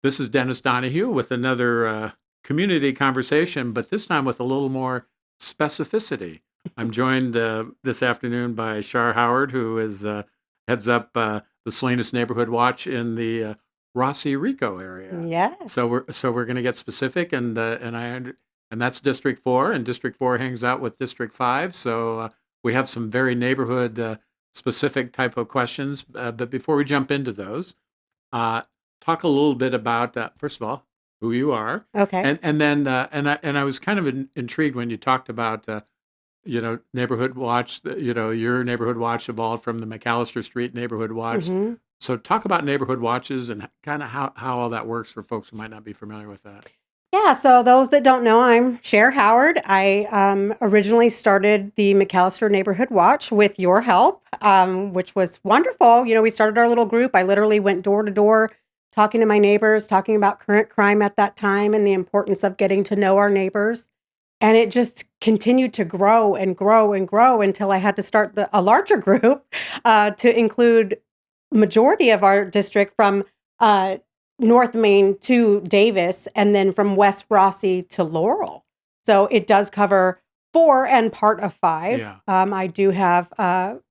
This is Dennis Donahue with another community conversation, but this time with a little more specificity. I'm joined this afternoon by Cher Howard, who heads up the Salinas Neighborhood Watch in the Rossi Rico area. So Yes. we're going to get specific, and that's District 4, and District 4 hangs out with District 5. So we have some very neighborhood specific type of questions. But before we jump into those, uh, talk a little bit about first of all who you are, Okay. and then and I was kind of intrigued when you talked about neighborhood watch. Your neighborhood watch evolved from the McAllister Street neighborhood watch. hmm So talk about neighborhood watches and kind of how all that works for folks who might not be familiar with that. Yeah. So those that don't know, I'm Cher Howard. I originally started the McAllister Neighborhood Watch with your help, which was wonderful. We started our little group. I literally went door to door, talking to my neighbors, talking about current crime at that time and the importance of getting to know our neighbors. And it just continued to grow and grow and grow until I had to start a larger group to include majority of our district from North Main to Davis, and then from West Rossi to Laurel. So it does cover 4 and part of 5. Yeah, I do have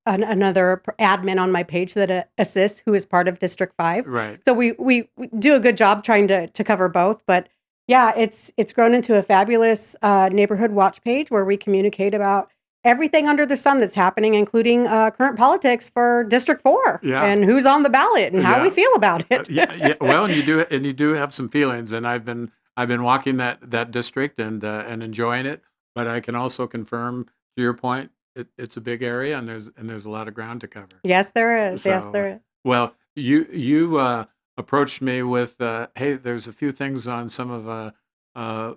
another admin on my page that assists, who is part of District 5. right. So we do a good job trying to cover both. But yeah, it's grown into a fabulous neighborhood watch page where we communicate about everything under the sun that's happening, including current politics for District 4 Yeah, and who's on the ballot and how we yeah. feel about it. Yeah, yeah. Well, and you do have some feelings, and I've been walking that district and enjoying it. But I can also confirm, to your point, it's a big area, and there's a lot of ground to cover. Yes, there is. Yes, So, there is. well, you approached me with, hey, there's a few things on some of uh,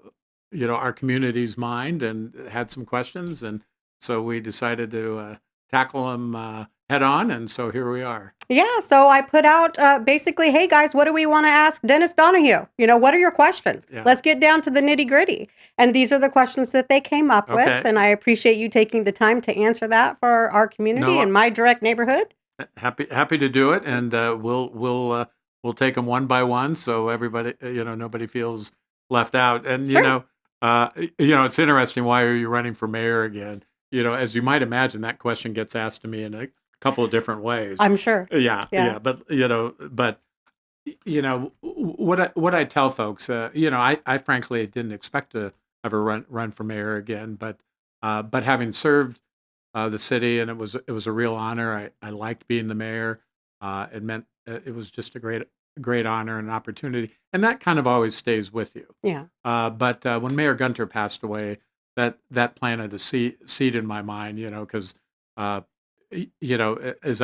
our community's mind, and had some questions, and so we decided to tackle them head on, and so here we are. Yeah, so I put out basically, hey guys, what do we want to ask Dennis Donahue? What are your questions? Yeah. Let's get down to the nitty gritty. And these are the questions that they came up with. Okay. And I appreciate you taking the time to answer that for our community No, and my direct neighborhood. happy to do it, and we'll take them one by one, so everybody, nobody feels left out. And Sure. it's interesting. Why are you running for mayor again? As you might imagine, that question gets asked to me in a couple of different ways. I'm sure. Yeah, Yeah. yeah, but what I tell folks, I frankly didn't expect to ever run for mayor again, but having served the city, and it was a real honor. I liked being the mayor. It meant it was just a great honor and opportunity, and that kind of always stays with you. Yeah. But when Mayor Gunter passed away, that planted a seed in my mind. Because uh, as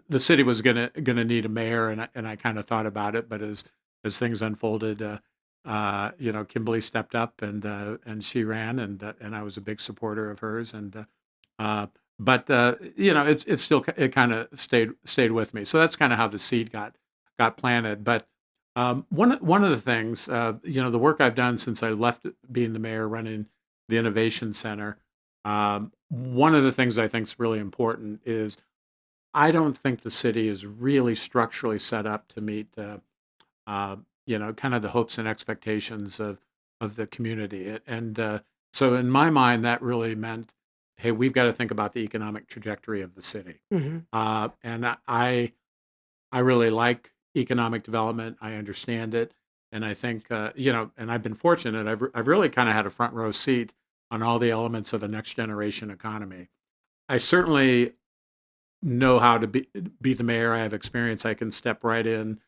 the city was gonna need a mayor, and I kind of thought about it, but as things unfolded. Kimberly stepped up, and she ran, and I was a big supporter of hers, uh, but it's still it kind of stayed with me. So that's kind of how the seed got planted. But one of the things, the work I've done since I left being the mayor, running the innovation center. One of the things I think is really important is I don't think the city is really structurally set up to meet uh, kind of the hopes and expectations of the community. And so in my mind, that really meant, hey, we've got to think about the economic trajectory of the city. hmm And I really like economic development. I understand it, and I think and I've been fortunate. I've really kind of had a front row seat on all the elements of a next generation economy. I certainly know how to be the mayor. I have experience. I can step right in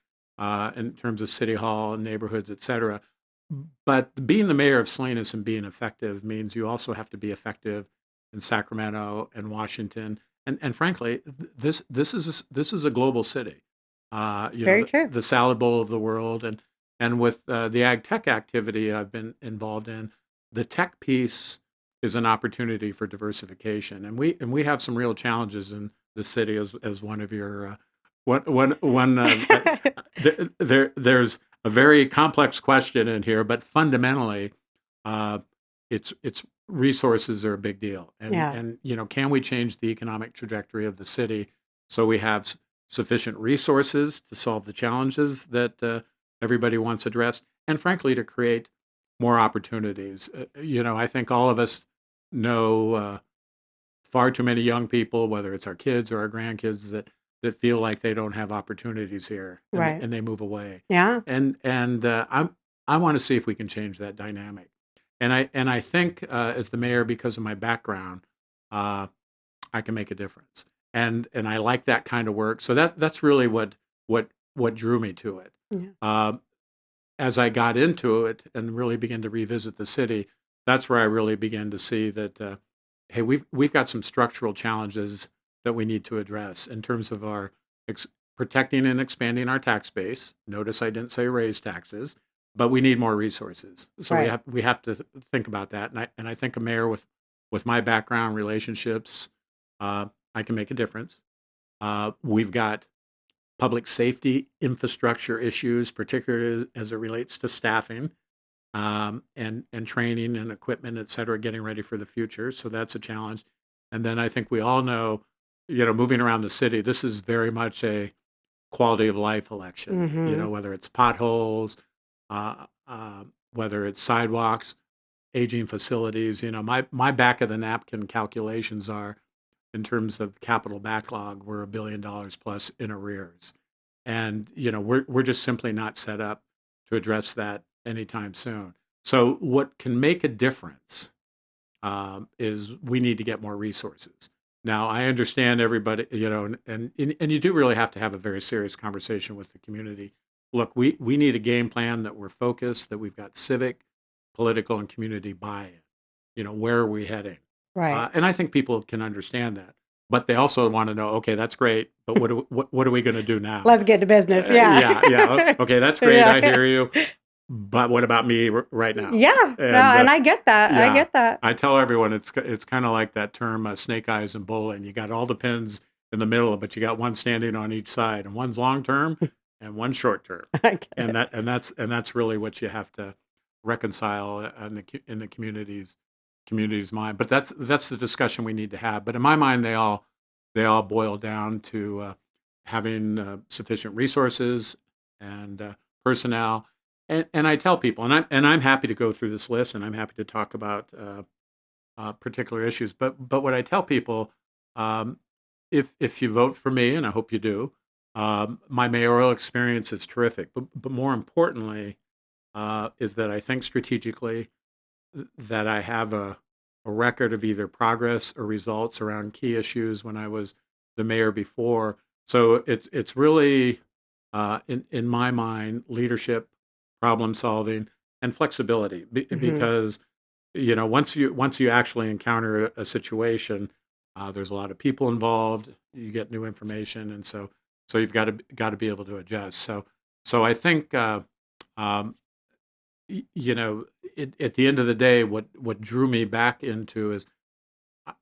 terms of city hall and neighborhoods, et cetera. But being the mayor of Salinas and being effective means you also have to be effective in Sacramento and Washington. And frankly, this is a global city. Very true. The salad bowl of the world, and with the ag tech activity I've been involved in, the tech piece is an opportunity for diversification, and we have some real challenges in the city, as one of your one there's a very complex question in here, but fundamentally, uh, it's resources are a big deal, and Yeah. and can we change the economic trajectory of the city so we have sufficient resources to solve the challenges that everybody wants addressed, and frankly, to create more opportunities. I think all of us know far too many young people, whether it's our kids or our grandkids, that feel like they don't have opportunities here, and Right. they move away. Yeah. I want to see if we can change that dynamic. And I think as the mayor, because of my background, uh, I can make a difference. And I like that kind of work. So that's really what drew me to it. Yeah. Um, as I got into it and really began to revisit the city, that's where I really began to see that, hey, we've got some structural challenges that we need to address in terms of our ex- protecting and expanding our tax base. Notice I didn't say raise taxes, but we need more resources. So we Right. have we have to think about that. And I think a mayor with my background, relationships, I can make a difference. We've got public safety infrastructure issues, particularly as it relates to staffing, and training and equipment, et cetera, getting ready for the future. So that's a challenge. And then I think we all know, moving around the city, this is very much a quality of life election. Hmm. Whether it's potholes, whether it's sidewalks, aging facilities. My back of the napkin calculations are in terms of capital backlog, we're $1 billion plus in arrears. And, we're just simply not set up to address that anytime soon. So what can make a difference is we need to get more resources. Now, I understand everybody, and you do really have to have a very serious conversation with the community. Look, we need a game plan that we're focused, that we've got civic, political, and community buy-in. Where are we heading? Right. And I think people can understand that, but they also want to know, okay, that's great, but what are we going to do now? Let's get to business. Yeah. Yeah, yeah, okay, that's great. I Yeah. hear you, but what about me right now? Yeah. No, And and I get that. I yeah, get that. I tell everyone it's kind of like that term snake eyes in bowling. You got all the pins in the middle, but you got one standing on each side, and one's long term and one short term, I get and it. that's really what you have to reconcile in the community's mind. But that's the discussion we need to have. But in my mind, they all boil down to having sufficient resources and personnel. And I tell people, and I'm happy to go through this list, and I'm happy to talk about particular issues. But what I tell people, um, if you vote for me, and I hope you do, my mayoral experience is terrific. But more importantly, is that I think strategically, that I have a record of either progress or results around key issues when I was the mayor before. So it's really in my mind, leadership, problem solving, and flexibility. Hmm. Because once you actually encounter a situation, there's a lot of people involved. You get new information, and so you've got to be able to adjust. So I think um, at the end of the day, what drew me back into is uh,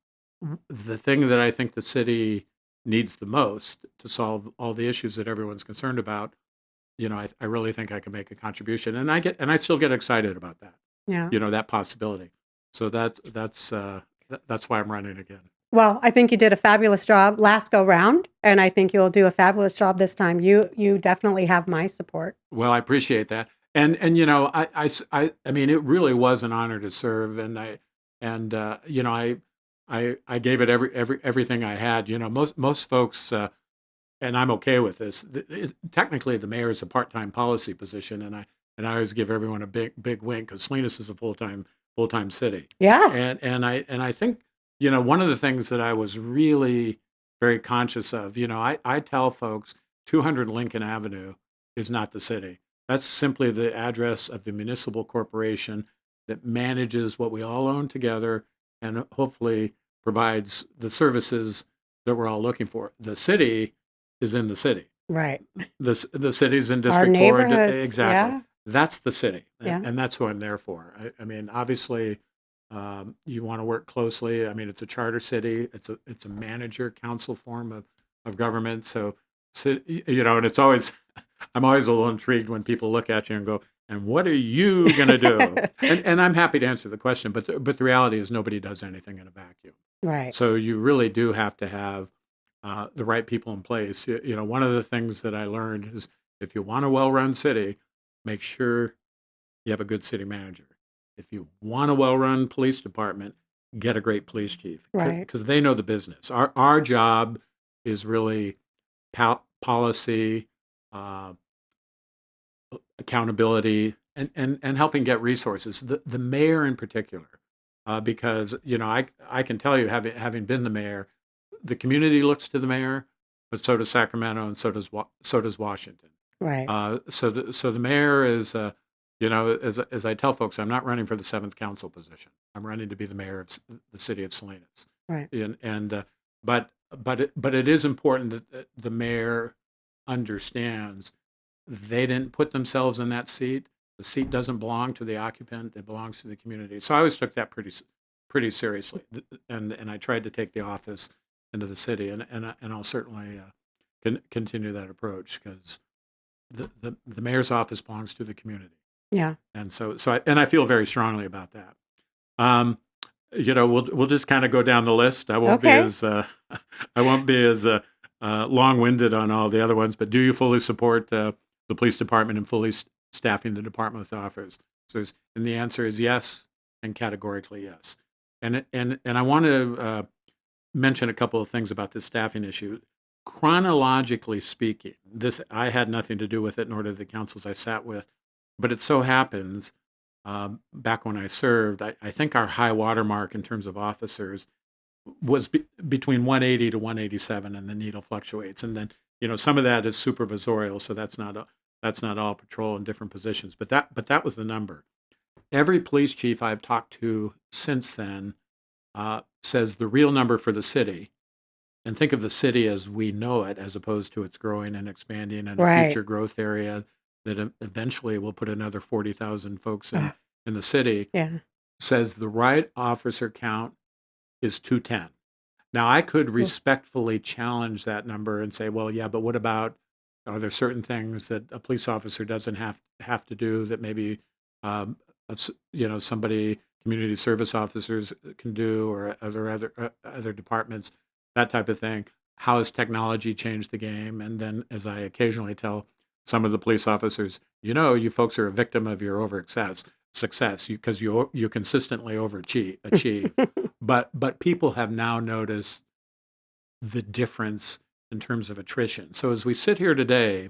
the thing that I think the city needs the most to solve all the issues that everyone's concerned about. I really think I can make a contribution, and I still get excited about that. Yeah. That possibility. So that's why I'm running again. Well, I think you did a fabulous job last go round, and I think you'll do a fabulous job this time. You definitely have my support. Well, I appreciate that. And I mean, it really was an honor to serve, and I gave it everything I had. Most folks, and I'm okay with this. Technically, the mayor is a part-time policy position, and I always give everyone a big wink because Salinas is a full-time city. Yes. And I think one of the things that I was really very conscious of. I tell folks 200 Lincoln Avenue is not the city. That's simply the address of the municipal corporation that manages what we all own together and hopefully provides the services that we're all looking for. The city is in the city. Right. The city's in Our District 4. neighborhoods. Exactly. Yeah. That's the city. And, Yeah. and that's who I'm there for. I mean, obviously, you want to work closely. I mean, it's a charter city. It's a manager council form of government. So, and it's always I'm always a little intrigued when people look at you and go, "And what are you going to do?" And I'm happy to answer the question, but the reality is nobody does anything in a vacuum. Right. So you really do have to have the right people in place. One of the things that I learned is if you want a well-run city, make sure you have a good city manager. If you want a well-run police department, get a great police chief Right. because they know the business. Our job is really policy, uh, accountability, and helping get resources. The mayor in particular, because I can tell you, having been the mayor, the community looks to the mayor, but so does Sacramento, and so does Washington. Right. So the mayor is, as I tell folks, I'm not running for the seventh council position. I'm running to be the mayor of the city of Salinas. Right. And but it is important that the mayor understands they didn't put themselves in that seat. The seat doesn't belong to the occupant; it belongs to the community. So I always took that pretty seriously, and I tried to take the office into the city, and I'll certainly continue that approach because the mayor's office belongs to the community, Yeah. and I feel very strongly about that. Um, we'll just kind of go down the list. Okay. I won't be as long-winded on all the other ones. But do you fully support the police department and fully staffing the department with officers? And the answer is yes, and categorically yes. And I want to mention a couple of things about this staffing issue. Chronologically speaking, this I had nothing to do with it, nor did the councils I sat with. But it so happens, back when I served, I think our high water mark in terms of officers was between 180 to 187, and the needle fluctuates. And then some of that is supervisorial, so that's not all patrol in different positions. But that was the number. Every police chief I've talked to since then says the real number for the city, and think of the city as we know it, as opposed to it's growing and expanding and a Right. future growth area that eventually will put another 40,000 folks Ugh, in the city, yeah. says the right officer count is 210. Now, I could Mm. respectfully challenge that number and say, well, yeah, but what about, are there certain things that a police officer doesn't have to do that maybe somebody, community service officers can do, or other departments, that type of thing. How has technology changed the game? And then, as I occasionally tell some of the police officers, you folks are a victim of your over success because you consistently achieve. But people have now noticed the difference in terms of attrition. So as we sit here today,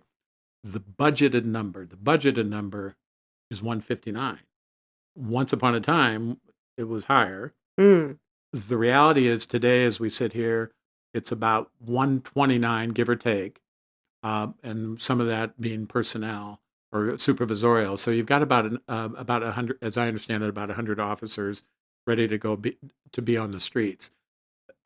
the budgeted number is 159. Once upon a time, it was higher. Mm. The reality is today, as we sit here, it's about 129, give or take, and some of that being personnel or supervisorial. So you've got about 100, as I understand it, about 100 officers ready to be on the streets.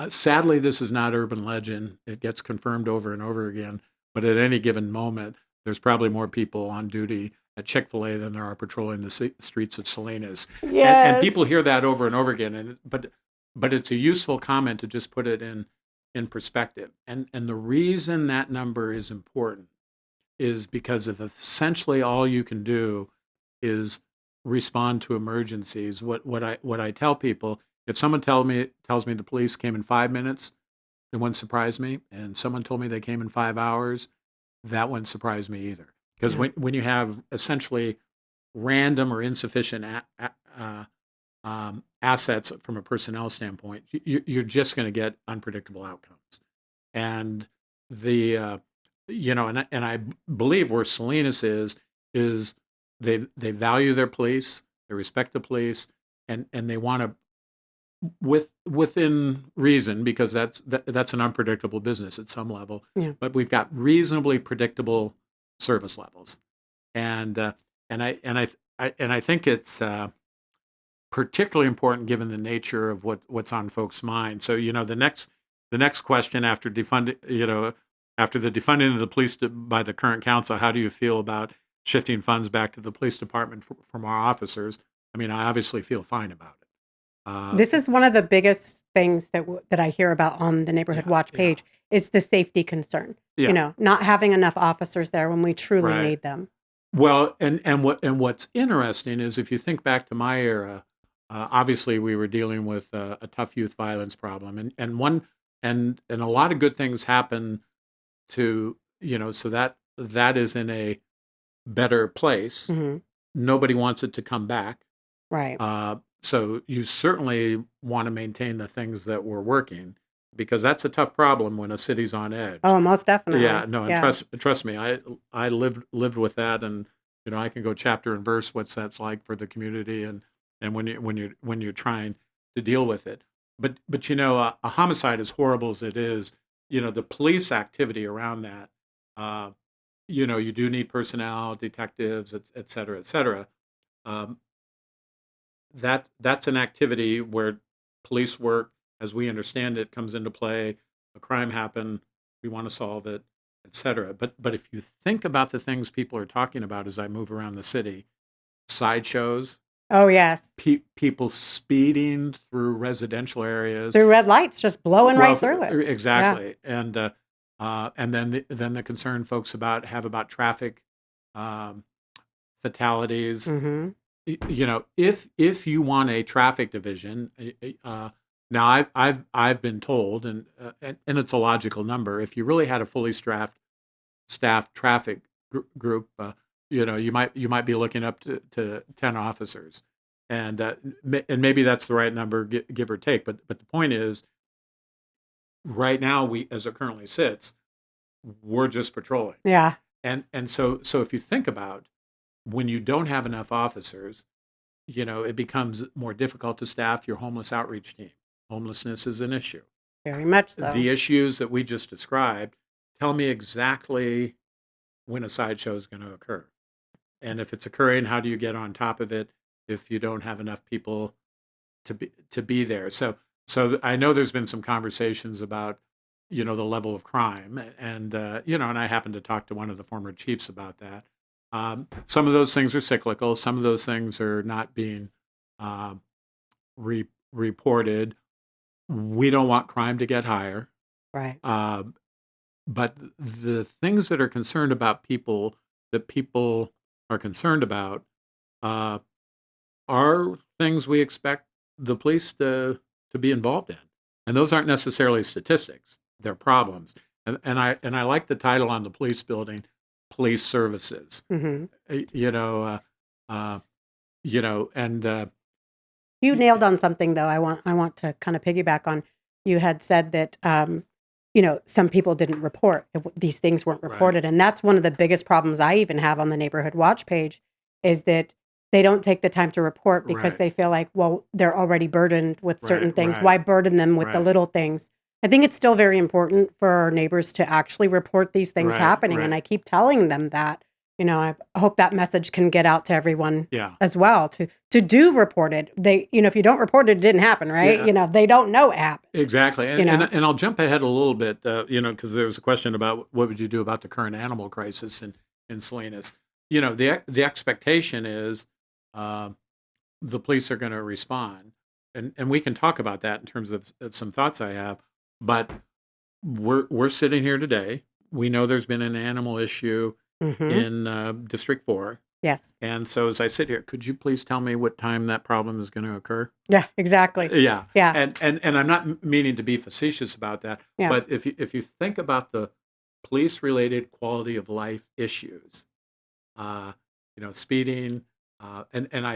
Sadly, this is not urban legend. It gets confirmed over and over again. But at any given moment, there's probably more people on duty at Chick-fil-A than there are patrolling the streets of Salinas. And people Yes. hear that over and over again. But it's a useful comment to just put it in perspective. And the reason that number is important is because of essentially all you can do is respond to emergencies. What I tell people, if someone tells me the police came in 5 minutes, it wouldn't surprise me. And someone told me they came in 5 hours, that wouldn't surprise me either. Because Yeah. when you have essentially random or insufficient assets from a personnel standpoint, you're just going to get unpredictable outcomes. And the and I believe where Salinas is they value their police, they respect the police, and they want to, within reason, because that's an unpredictable business at some level. Yeah. But we've got reasonably predictable service levels, and I think it's particularly important given the nature of what's on folks' minds. So the next question after after the defunding of the police by the current council, how do you feel about shifting funds back to the police department from our officers? I mean, I obviously feel fine about it. This is one of the biggest things that I hear about on the Neighborhood Yeah, Watch yeah, page is the safety concern. yeah, Not having enough officers there when we truly right. need them. Well, what's interesting is if you think back to my era, obviously we were dealing with a tough youth violence problem, and a lot of good things happen to so that is in a better place. Hmm. Nobody wants it to come back. Right. So you certainly want to maintain the things that were working because that's a tough problem when a city's on edge. Oh, most Yeah, definitely. no, and Yeah. trust me, I lived with that, and I can go chapter and verse what's that's like for the community, and when you're trying to deal with it. But a homicide, as horrible as it is, the police activity around that, uh, you do need personnel, detectives, et cetera, et cetera. Um, that's an activity where police work, as we understand it, comes into play. A crime happened, we want to solve it, etc. But if you think about the things people are talking about as I move around the city, sideshows, Oh, yes. people speeding through residential areas, Through red lights, just blowing well, right through it. Yeah. exactly, and then the concern folks have about traffic um, fatalities. Hmm. If you want a traffic division, now I've been told, and it's a logical number. If you really had a fully staffed traffic group, you might be looking up to 10 officers, and maybe that's the right number, give or take. But the point is, right now, we, as it currently sits, we're just patrolling, Yeah. and so if you think about when you don't have enough officers, it becomes more difficult to staff your homeless outreach team. Homelessness is an issue. Very much so. The issues that we just described, tell me exactly when a sideshow is going to occur. And if it's occurring, how do you get on top of it if you don't have enough people to be there? So I know there's been some conversations about, the level of crime, and I happened to talk to one of the former chiefs about that. Some of those things are cyclical. Some of those things are not being uh, reported. We don't want crime to get higher, Right. uh, but the things that are concerned about that people are concerned about uh, are things we expect the police to be involved in, and those aren't necessarily statistics; they're problems. And I like the title on the police building, "Police Services." Hmm. Uh, You know, uh, uh, and You y- nailed on something though. I want to kind of piggyback on. You had said that some people didn't report. These things weren't right, reported, and that's one of the biggest problems I even have on the neighborhood watch page is that they don't take the time to report because right, they feel like, well, they're already burdened with certain right, things. right, Why burden them with the right, little things? I think it's still very important for our neighbors to actually report these things right, happening, and right. I keep telling them that. I hope that message can get out to everyone Yeah, as well to do report it. If you don't report it, it didn't happen, right? yeah, They don't know it happened. exactly. And You and know, and I'll jump ahead a little bit, because there was a question about what would you do about the current animal crisis in Salinas. The expectation is um, the police are going to respond, and we can talk about that in terms of some thoughts I have. But we're sitting here today. We know there's been an animal issue hmm. in District 4. Yes. And so as I sit here, could you please tell me what time that problem is going to occur? Yeah, exactly. Yeah. Yeah. And I'm not meaning to be facetious about that, Yeah. but if you think about the police related quality of life issues, uh, speeding, and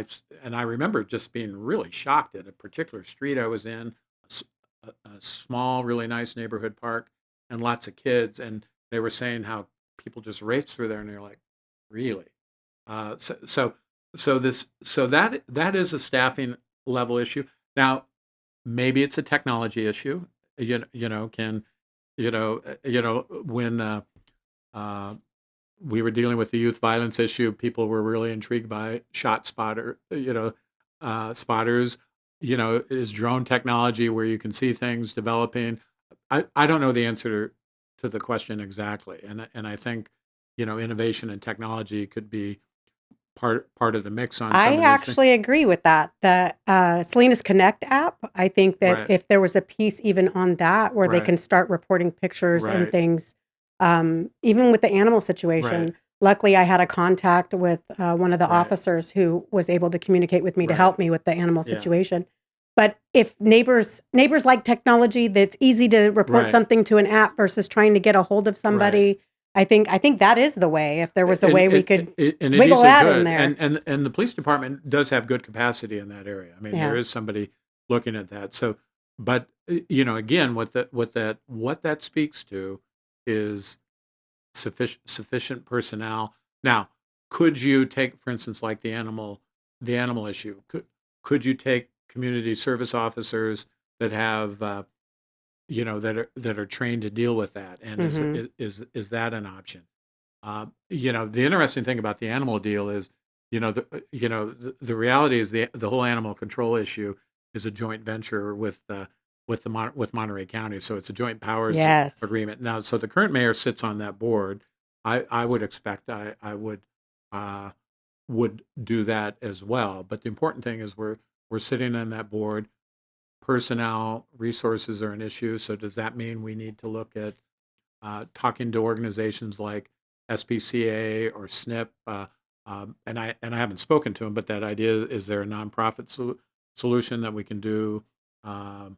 I remember just being really shocked at a particular street I was in, a small, really nice neighborhood park, and lots of kids, and they were saying how people just race through there, and they're like, really? So that is a staffing level issue. Now, maybe it's a technology issue. Can when uh, we were dealing with the youth violence issue, people were really intrigued by spotters. Is drone technology where you can see things developing. I don't know the answer to the question exactly, and I think innovation and technology could be part of the mix on some I of these things. actually agree with that. The Salinas Connect app, I think that Right, if there was a piece even on that where they right, can start reporting pictures and right, things, even with the animal right, situation. Luckily, I had a contact with one of the right, officers who was able to communicate with me to right. help me with the animal Yeah, situation. But if neighbors like technology, that's easy to report right, something to an app versus trying to get a hold of right. somebody. I think that is the way. If there was a And way we could and it wiggle easily that in could, there. and the police department does have good capacity in that area. I mean, there Yeah. is somebody looking at that. So, but again, what that speaks to is sufficient personnel. Now, could you take, for instance, like the animal issue? Could you take community service officers that have that are trained to deal with that? And Mhm. is that an option? The interesting thing about the animal deal is, the reality is the whole animal control issue is a joint venture with Monterey County, so it's a joint powers Yes. agreement now. So the current mayor sits on that board. I would expect I uh, would do that as well. But the important thing is we're sitting on that board. Personnel resources are an issue. So does that mean we need to look at talking to organizations like SPCA or SNP, and I haven't spoken to them, but that idea is there a nonprofit solution that we can do um,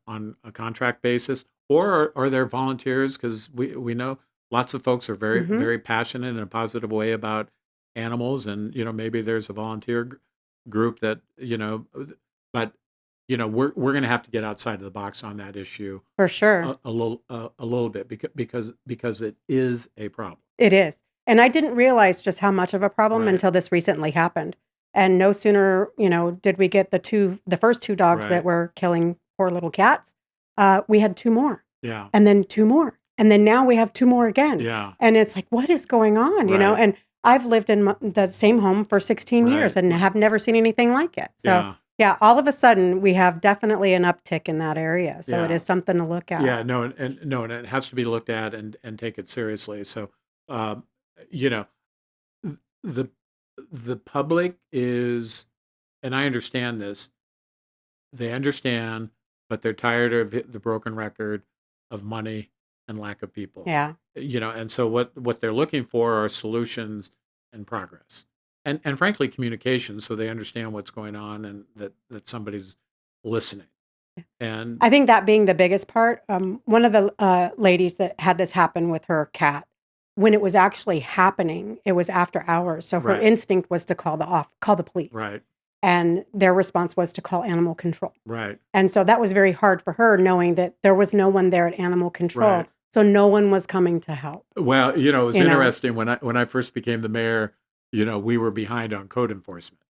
on a contract basis, or are there volunteers? Because we know lots of folks are very Mhm. very passionate in a positive way about animals, and maybe there's a volunteer group that but we're going to have to get outside of the box on that issue For sure. a little bit because it is a problem. It is. And I didn't realize just how much of a problem Right. until this recently happened. And no sooner, did we get the first 2 dogs that Right. were killing poor little cats, we had 2 more, Yeah. and then 2 more, and then now we have 2 more again. Yeah. And it's like, "What is going on?" Right. And I've lived in that same home for 16 years Right. and have never seen anything like it. So, Yeah. yeah, all of a sudden, we have definitely an uptick in that area. So it Yeah. is something to look at. Yeah. No, and no, and it has to be looked at and take it seriously. So, um, you know, the the public is, and I understand this. They understand, but they're tired of the broken record of money and lack of people. Yeah. And so what they're looking for are solutions and progress. And frankly communication, so they understand what's going on and that somebody's listening. And I think that being the biggest part, one of the, ladies that had this happen with her cat, when it was actually happening, it was after hours, so her right, instinct was to call the police, right, and their response was to call animal control, right, and so that was very hard for her knowing that there was no one there at animal control, right. so no one was coming to help, Well, it was you know? interesting when I first became the mayor, we were behind on code enforcement.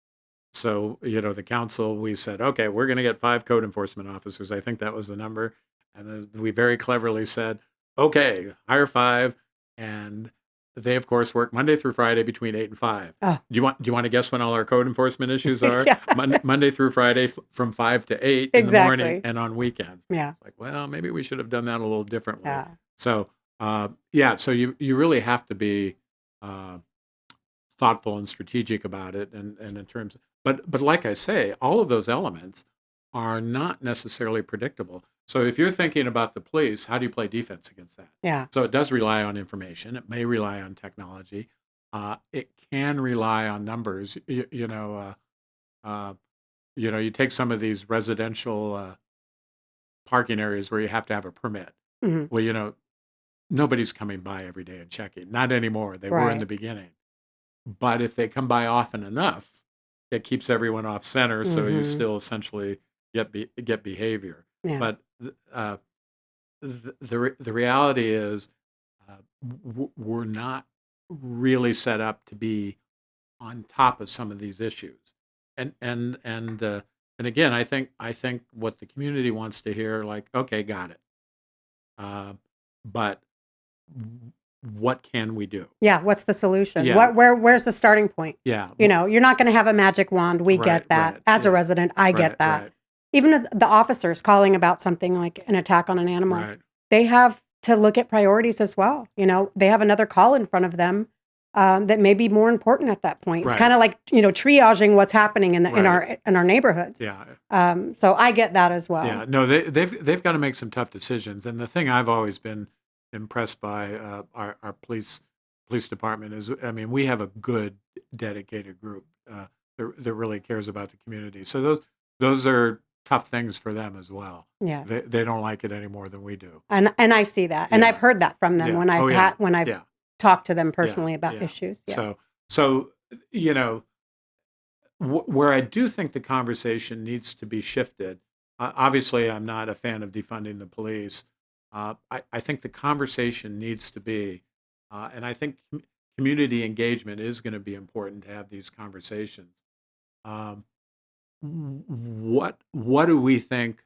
So, the council, we said, okay, we're going to get 5 code enforcement officers. I think that was the number. And then we very cleverly said, okay, hire 5. And they, of course, work Monday through Friday between 8 and 5. Oh, Do you want to guess when all our code enforcement issues are? yeah, Monday through Friday from 5 to 8 in the morning exactly. and on weekends. Yeah, Like, well, maybe we should have done that a little differently. yeah. So, yeah, so you really have to be uh, thoughtful and strategic about it, and in terms, but like I say, all of those elements are not necessarily predictable. So if you're thinking about the police, how do you play defense against that? Yeah. So it does rely on information. It may rely on technology. It can rely on numbers. You take some of these residential parking areas where you have to have a permit. Mhm. Well, nobody's coming by every day and checking. Not anymore. They were in the Right. beginning. But if they come by often enough, it keeps everyone off center, so you Mhm. still essentially get behavior. Yeah. But the reality is, we're not really set up to be on top of some of these issues. And again, I think what the community wants to hear, like, okay, got it. Uh, but what can we do? Yeah, what's the solution? Yeah, Where's the starting point? yeah, You're not gonna have a magic wand, we right, get that. right, As a yeah, resident, I right, get that. right. Even the officers calling about something like an attack on an animal, Right. they have to look at priorities as well, they have another call in front of them, that may be more important at that point. It's Right. kinda like, triaging what's happening Right. in our neighborhoods. Yeah. So I get that as well. Yeah. No, they've got to make some tough decisions. And the thing I've always been impressed by our police department is, I mean, we have a good dedicated group that really cares about the community. So those are tough things for them as well. Yes. They don't like it any more than we do. And I see that. And I've Yeah. heard that from them Yeah. when Oh, yeah. when I've Yeah. talked to them Yeah. personally about Yeah. issues. Yes. So, you know, where I do think the conversation needs to be shifted, obviously, I'm not a fan of defunding the police. I think the conversation needs to be, and I think community engagement is going to be important to have these conversations. Um, what do we think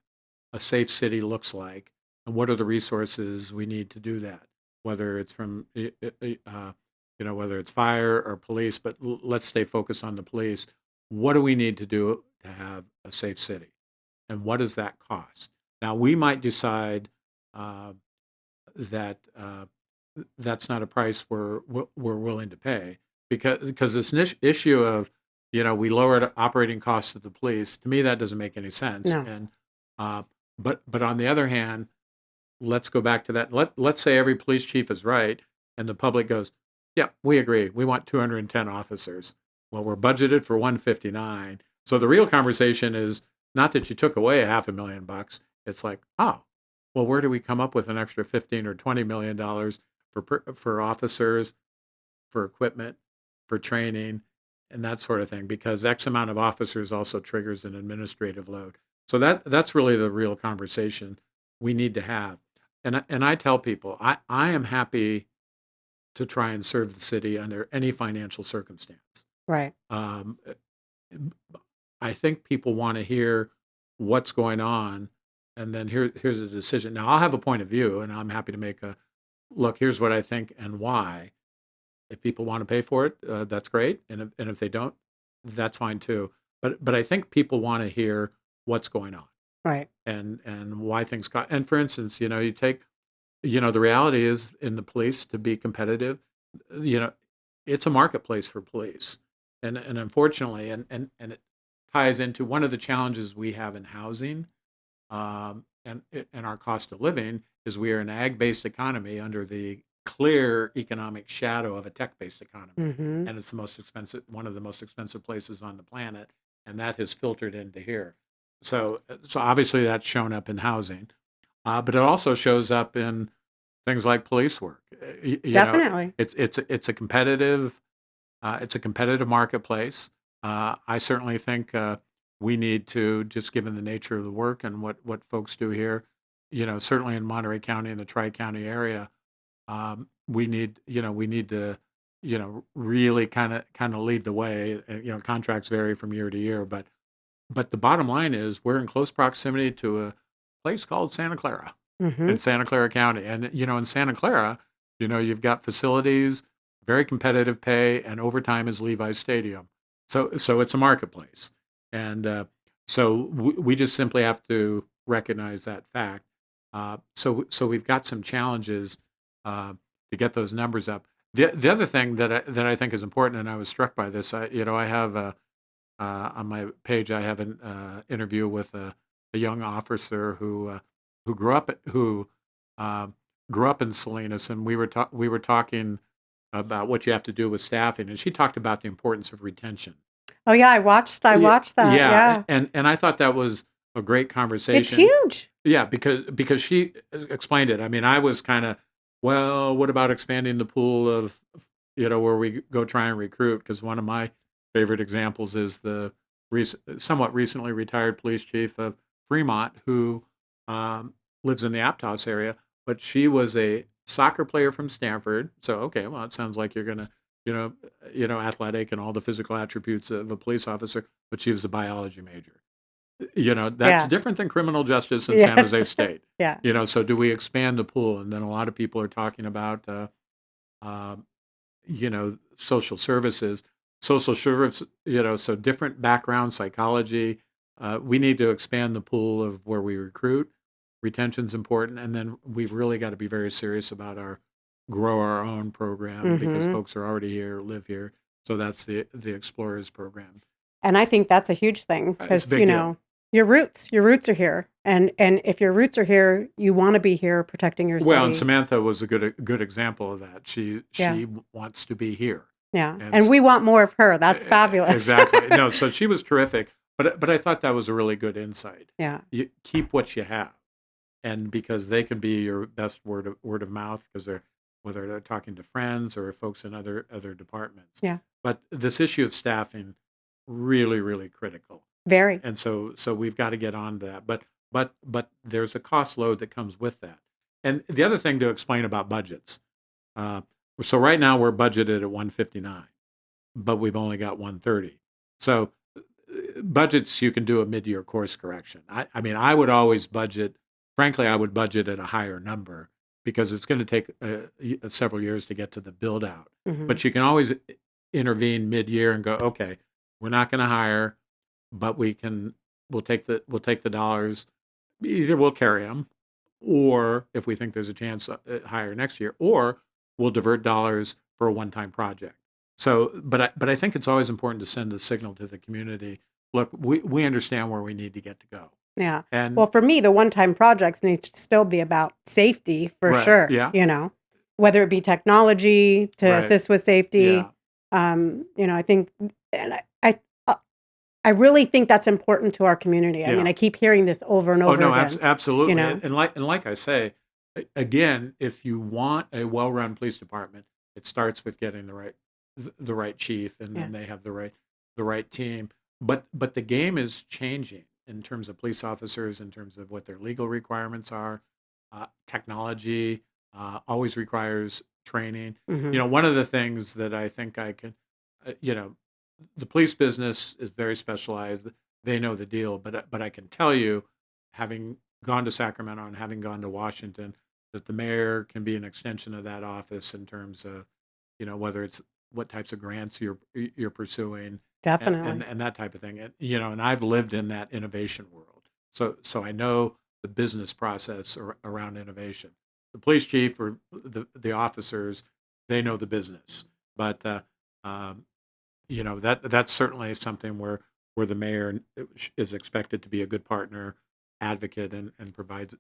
a safe city looks like, and what are the resources we need to do that? Whether it's from whether it's fire or police, but let's stay focused on the police. What do we need to do to have a safe city, and what does that cost? Now we might decide uh, that that's not a price we're willing to pay, because this issue of we lowered operating costs of the police. To me, that doesn't make any sense. No. And uh, but on the other hand, let's go back to that. Let's say every police chief is right, and the public goes, "Yeah, we agree. We want 210 officers." Well, we're budgeted for 159. So the real conversation is not that you took away $500,000. It's like, oh, well, where do we come up with an extra 15 or $20 million for officers, for equipment, for training, and that sort of thing? Because X amount of officers also triggers an administrative load. So that's really the real conversation we need to have. And I tell people I am happy to try and serve the city under any financial circumstance. Right. Um, I think people want to hear what's going on, and then here's a decision. Now I'll have a point of view, and I'm happy to make a look. Here's what I think and why. If people want to pay for it, that's great, and if they don't, that's fine too. But I think people want to hear what's going on Right. and why things got. And for instance, you take, the reality is in the police to be competitive, you know, it's a marketplace for police, and unfortunately, and it ties into one of the challenges we have in housing, and our cost of living is we are an ag-based economy under the clear economic shadow of a tech-based economy, Mm-hmm. and it's one of the most expensive places on the planet, and that has filtered into here. So obviously that's shown up in housing, but it also shows up in things like police work. Definitely. It's a competitive marketplace. I certainly think we need to, just given the nature of the work and what folks do here, certainly in Monterey County and the Tri-County area, we need to, really kind of lead the way. Contracts vary from year to year, but the bottom line is we're in close proximity to a place called Santa Clara Mm-hmm. in Santa Clara County. And, in Santa Clara, you've got facilities, very competitive pay, and overtime is Levi's Stadium. So it's a marketplace. And so we just simply have to recognize that fact. So we've got some challenges to get those numbers up. The other thing that I think is important, and I was struck by this, I have on my page, I have an interview with a young officer who grew up in Salinas, and we were talking about what you have to do with staffing, and she talked about the importance of retention. Oh yeah, I Yeah, watched that. Yeah. and I thought that was a great It's conversation. huge. Yeah, because she explained it. I mean, I was kind of, well, what about expanding the pool of, where we go try and recruit? Because one of my favorite examples is the somewhat recently retired police chief of Fremont, who lives in the Aptos area, but she was a soccer player from Stanford. So, okay, well, it sounds like you're going to, athletic and all the physical attributes of a police officer, but she was a biology major. That's Yeah. different than criminal justice in San Jose Yes. State. Yeah. So do we expand the pool? And then a lot of people are talking about, uh, social services, so different background psychology. We need to expand the pool of where we recruit. Retention's important. And then we've really got to be very serious about our grow our own program, because Mm-hmm. folks are already here, live here. So that's the Explorers program. And I think that's a huge thing It's a because, big deal. your roots are here. And if your roots are here, you want to be here protecting your Well, and city. Samantha was a good example of that. She Yeah. wants to be here. Yeah. And And we want more of her. That's fabulous. exactly. No, so she was terrific. but I thought that was a really good insight. Yeah. You keep what you have, and because they can be your best word of mouth because they're whether they're talking to friends or folks in other departments. Yeah. But this issue of staffing really really critical, Very. and so we've got to get on to that. But there's a cost load that comes with that. And the other thing to explain about budgets. Uh, so right now we're budgeted at 159, but we've only got 130. So budgets, you can do a mid-year course correction. I mean, I would always budget. Frankly, I would budget at a higher number because it's going to take several years to get to the build out. Hmm. But you can always intervene mid-year and go, okay, we're not going to hire, but we'll take the dollars. Either we'll carry them, or if we think there's a chance higher next year, or we'll divert dollars for a one-time project. So, but I think it's always important to send a signal to the community. Look, we understand where we need to get to go. Yeah. And Well, for me, the one-time projects need to still be about safety for right, sure, yeah, whether it be technology to right, assist with safety. yeah. I think, and uh, I really think that's important to our community. I mean, Yeah. I keep hearing this over and Oh over no, again, you absolutely. know? And like I say, again, if you want a well-run police department, it starts with getting the right chief, and Yeah. then they have the right team. But the game is changing in terms of police officers, in terms of what their legal requirements are. Technology always requires training. Hmm. One of the things that I think I can, the police business is very specialized. They know the deal, but I can tell you, having gone to Sacramento and having gone to Washington, that the mayor can be an extension of that office in terms of, whether it's what types of grants you're pursuing and, and Definitely. and that type of thing. And I've lived in that innovation world, so I know the business process around innovation. The police chief or the officers, they know the business, but um, that's certainly something where the mayor is expected to be a good partner, advocate, and provide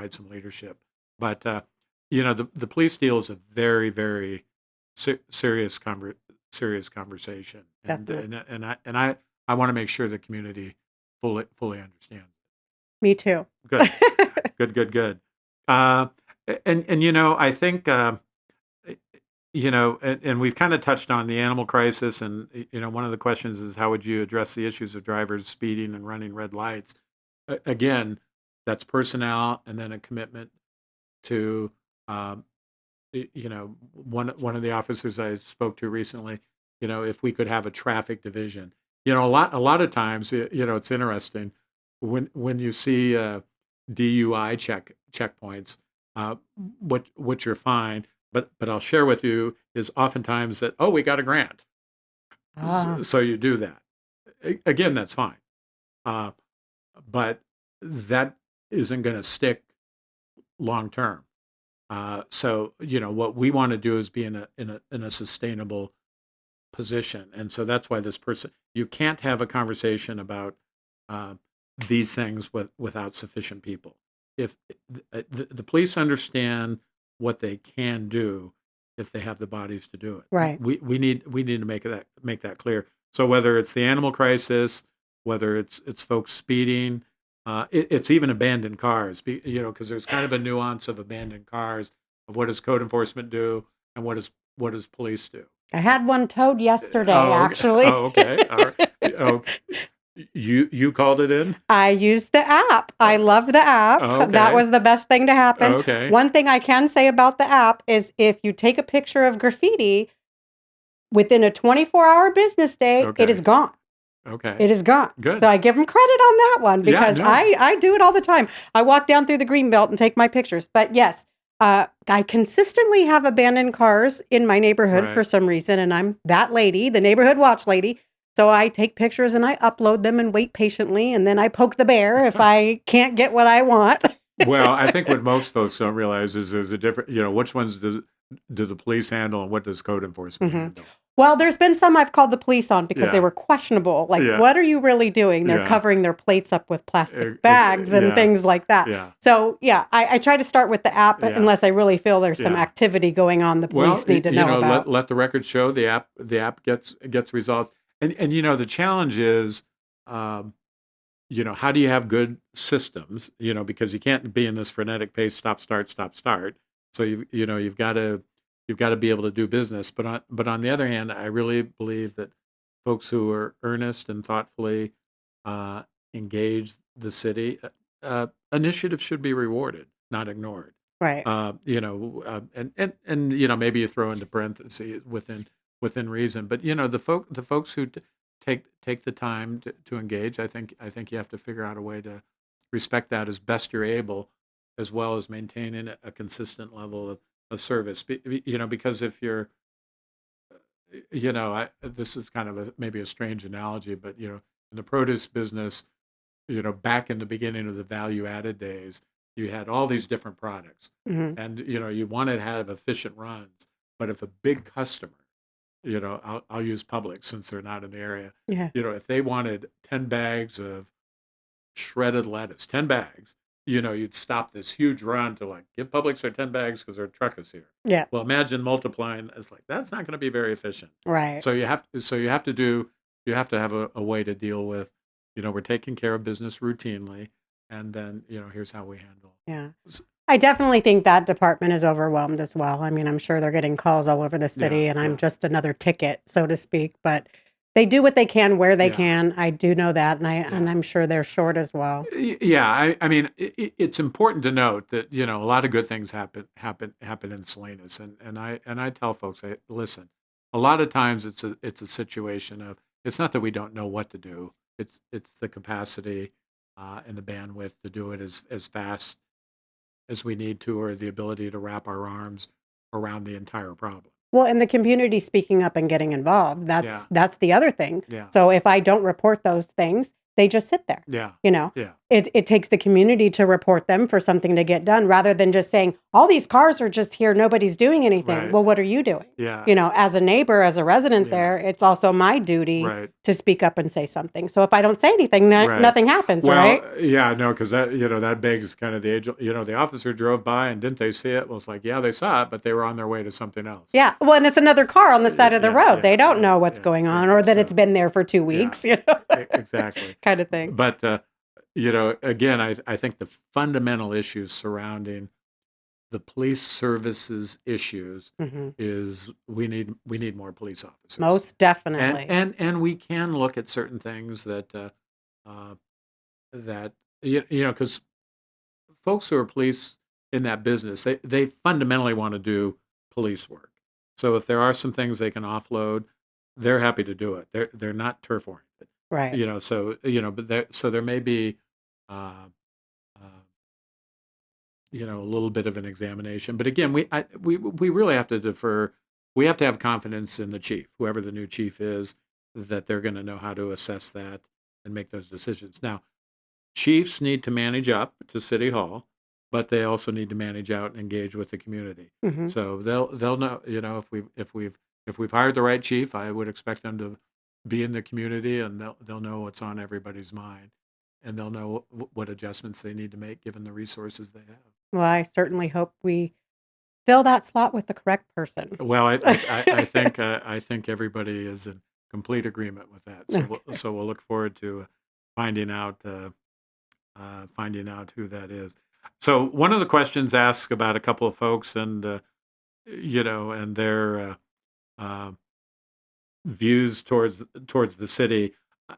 some leadership. But the police deal is a very very serious conversation, and Definitely. and and I want to make sure the community fully understands. Me too. Good, good. Uh, and I think. And we've kind of touched on the animal crisis, and one of the questions is how would you address the issues of drivers speeding and running red lights? Again, that's personnel, and then a commitment to, um, one of the officers I spoke to recently. If we could have a traffic division, a lot of times, it's interesting when you see DUI checkpoints, uh, which are fine. But I'll share with you is oftentimes that, oh, we got a grant, Ah, so you do that. Again, that's fine, uh, but that isn't going to stick long term. So what we want to do is be in a sustainable position, and so that's why this person, you can't have a conversation about uh, these things without sufficient people. If the police understand what they can do, if they have the bodies to do it, right. we need to make that clear. So whether it's the animal crisis, whether it's folks speeding, it's even abandoned cars, because there's kind of a nuance of abandoned cars, of what does code enforcement do and what does police do. I had one towed yesterday, Oh, okay. actually. Oh, okay. All right. Oh, you called it in? I used the app. I Oh, love the app. oh, That okay. was the best thing to happen. Okay. One thing I can say about the app is if you take a picture of graffiti within a 24-hour business day, it is Okay. gone. Okay. It is gone. Good. So I give them credit on that one Yeah, because no. I do it all the time. I walk down through the green belt and take my pictures. But yes, I consistently have abandoned cars in my neighborhood for Right. some reason, and I'm that lady, the neighborhood watch lady. So I take pictures and I upload them and wait patiently, and then I poke the bear if I can't get what I want. Well, I think what most folks don't realize is there's a different, which ones do the police handle and what does code enforcement Hmm. handle? Well, there's been some I've called the police on because they Yeah. were questionable. Like, Yeah. what are you really doing? They're Yeah. covering their plates up with plastic bags and Yeah. things like that. Yeah. So, yeah, I try to start with the app Yeah. unless I really feel there's some Yeah. activity going on the Well, police need to know let about. let the record show the app gets results. And the challenge is, um, how do you have good systems? Because you can't be in this frenetic pace, stop, start, stop, start. So you've got to be able to do business. But on the other hand, I really believe that folks who are earnest and thoughtfully uh, engage the city, initiatives should be rewarded, not ignored. Right. And maybe you throw into parentheses within reason. But the folks who take the time to engage, I think you have to figure out a way to respect that as best you're able, as well as maintaining a consistent level of service. Because if you're, this is kind of maybe a strange analogy, but in the produce business, back in the beginning of the value added days, you had all these different products, Hmm. and you wanted to have efficient runs. But if a big customer, I'll use Publix since they're not in the area, Yeah. if they wanted 10 bags of shredded lettuce, 10 bags, you'd stop this huge run to like give Publix their 10 bags because their truck is here. Yeah. Well, imagine multiplying. It's like that's not going to be very efficient. Right. So you have to have a way to deal with, we're taking care of business routinely, and then here's how we handle. Yeah. s- I definitely think that department is overwhelmed as well. I mean, I'm sure they're getting calls all over the Yeah, city, and I'm yeah, just another ticket, so to speak. But they do what they can where they yeah, can. I do know that, and yeah. I'm sure they're short as well. Yeah, I mean, it's important to note that a lot of good things happen in Salinas, and I tell folks, listen, a lot of times it's a situation of it's not that we don't know what to do, it's the capacity and the bandwidth to do it as fast as we need to, or the ability to wrap our arms around the entire problem. Well, and the community speaking up and getting involved, Yeah, that's the other thing. yeah, So if I don't report those things, they just sit there. yeah, You know, yeah, it takes the community to report them for something to get done rather than just saying, all these cars are just here, nobody's doing anything. right, Well, what are you doing? yeah, As a neighbor, as a resident yeah, there, it's also my duty right. to speak up and say something. So if I don't say anything, Right. nothing happens, Well, right? yeah, no, because that begs kind of the age. The officer drove by and didn't they see it? Well, it's like, yeah, they saw it, but they were on their way to something else. Yeah. Well, and it's another car on the side of the Yeah, road. yeah, They don't yeah, know what's yeah, going yeah. on or that it's So, been there for 2 yeah, weeks, exactly. kind of thing. But again, I think the fundamental issues surrounding the police services issues Hmm. is we need more police officers, Most and definitely. and we can look at certain things uh, that because folks who are police in that business, they fundamentally want to do police work. So if there are some things they can offload, they're happy to do it. They're not turf oriented. Right. But there may be uh, uh, a little bit of an examination. But again, we really have to defer. We have to have confidence in the chief, whoever the new chief is, that they're going to know how to assess that and make those decisions. Now, chiefs need to manage up to City Hall, but they also need to manage out and engage with the community. Hmm. So they'll know, if we've hired the right chief, I would expect them to be in the community, and they'll know what's on everybody's mind, and they'll know what adjustments they need to make given the resources they have. Well, I certainly hope we fill that slot with the correct person. Well, I think everybody is in complete agreement with that. So we'll, Okay. so we'll look forward to finding out. Finding out who that is. So one of the questions asks about a couple of folks and their uh, views towards the city.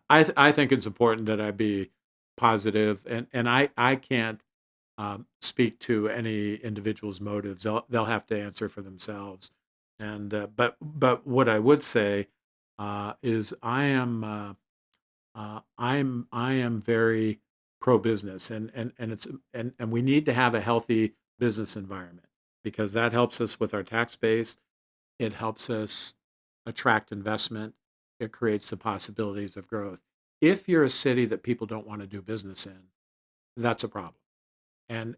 I think it's important that I be positive, and I can't speak to any individual's motives. They'll have to answer for themselves. And but what I would say is I am very pro business, and we need to have a healthy business environment because that helps us with our tax base. It helps us attract investment. It creates the possibilities of growth. If you're a city that people don't want to do business in, that's a problem. And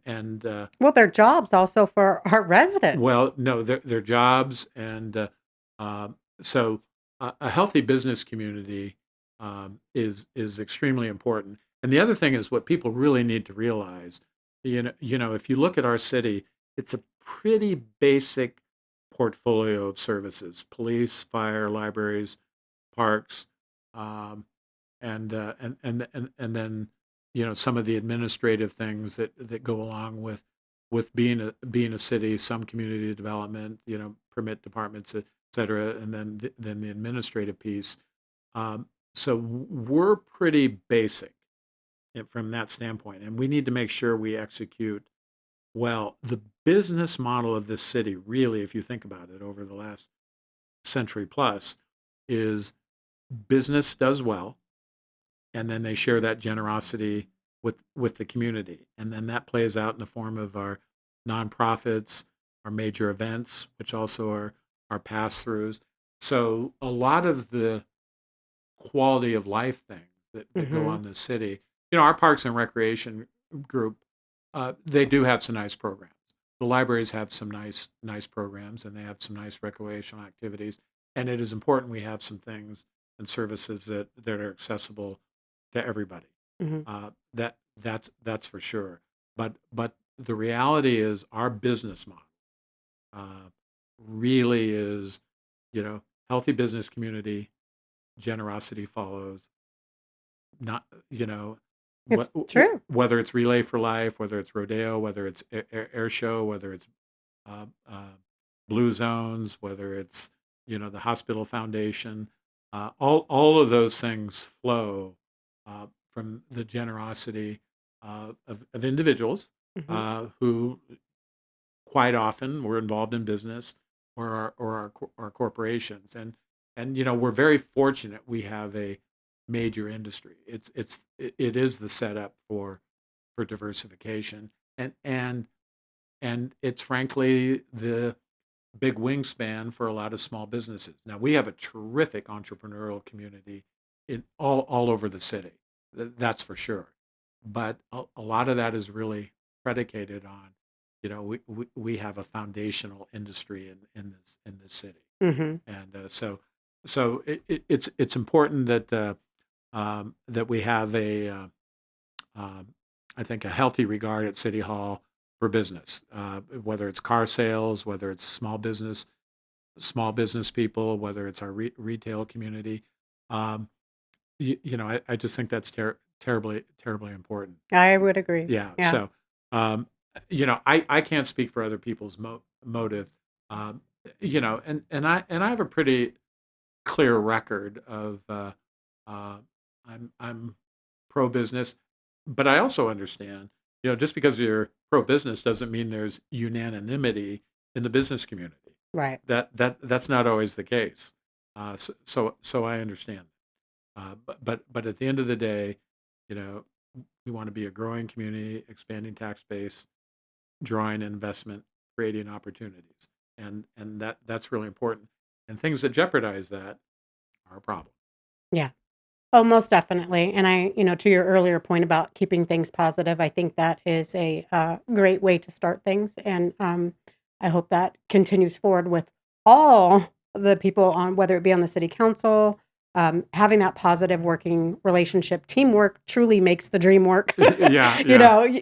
Well, their jobs also for our residents. well, no, their jobs, and um, so a healthy business community is extremely important. And the other thing is what people really need to realize. If you look at our city, it's a pretty basic portfolio of services: police, fire, libraries, parks, um, and then some of the administrative things that go along with being a city, some community development, permit departments, et cetera, and then the administrative piece. So we're pretty basic from that standpoint, and we need to make sure we execute well. The business model of this city, really, if you think about it, over the last century plus, is business does well, and then they share that generosity with the community, and then that plays out in the form of our nonprofits, our major events, which also are our pass-throughs. So a lot of the quality of life things that go Hmm. on in the city, our Parks and Recreation group, they do have some nice programs. The libraries have some nice programs, and they have some nice recreational activities. And it is important we have some things and services that are accessible to everybody. Hmm. That's for sure. But the reality is our business model uh, really is, healthy business community, generosity follows. Not, It's true. whether it's Relay for Life, whether it's Rodeo, whether it's Air Show, whether it's uh, uh, Blue Zones, whether it's the Hospital Foundation, all of those things flow from the generosity of individuals Hmm. who quite often were involved in business or our corporations, and we're very fortunate we have a major industry. It is the setup for diversification, and it's frankly the big wingspan for a lot of small businesses. Now we have a terrific entrepreneurial community in all over the city. That's for sure. But a lot of that is really predicated on, we have a foundational industry in this city, Hmm. and it's important that we have um, I think a healthy regard at City Hall for business, whether it's car sales, whether it's small business people, whether it's our retail community. Um, I just think that's terribly important. I would agree. Yeah. Yeah. So, um, I can't speak for other people's motive, um, and I have a pretty clear record of uh, I'm pro business, but I also understand, just because you're pro business doesn't mean there's unanimity in the business community. Right. That's not always the case. So I understand. But at the end of the day, you know, we want to be a growing community, expanding tax base, drawing investment, creating opportunities, and that's really important. And things that jeopardize that are a problem. Yeah. Oh, most definitely. And to your earlier point about keeping things positive, I think that is a great way to start things. And I hope that continues forward with all the people on, whether it be on the city council, having that positive working relationship. Teamwork truly makes the dream work. Yeah, yeah,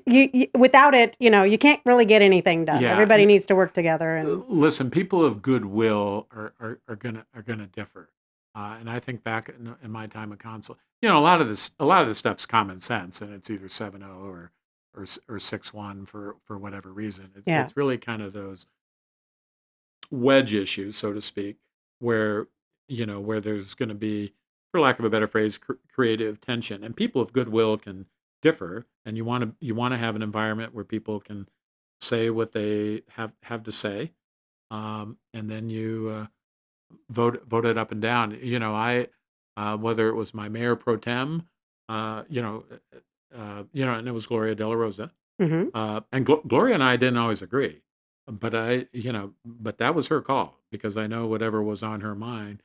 Without it, you can't really get anything done. yeah. Everybody needs to work together. And Listen, people of goodwill are gonna differ, and I think back in my time of council, a lot of this stuff's common sense, and it's either 7-0 or 6-1 for whatever reason. It's yeah, it's really kind of those wedge issues, so to speak, where where there's going to be, for lack of a better phrase, creative tension, and people of goodwill can differ, and you want to have an environment where people can say what they have to say, and then you vote it up and down. I whether it was my mayor pro tem, and it was Gloria De La Rosa, hmm, and Gloria and I didn't always agree, but that was her call because I know whatever was on her mind,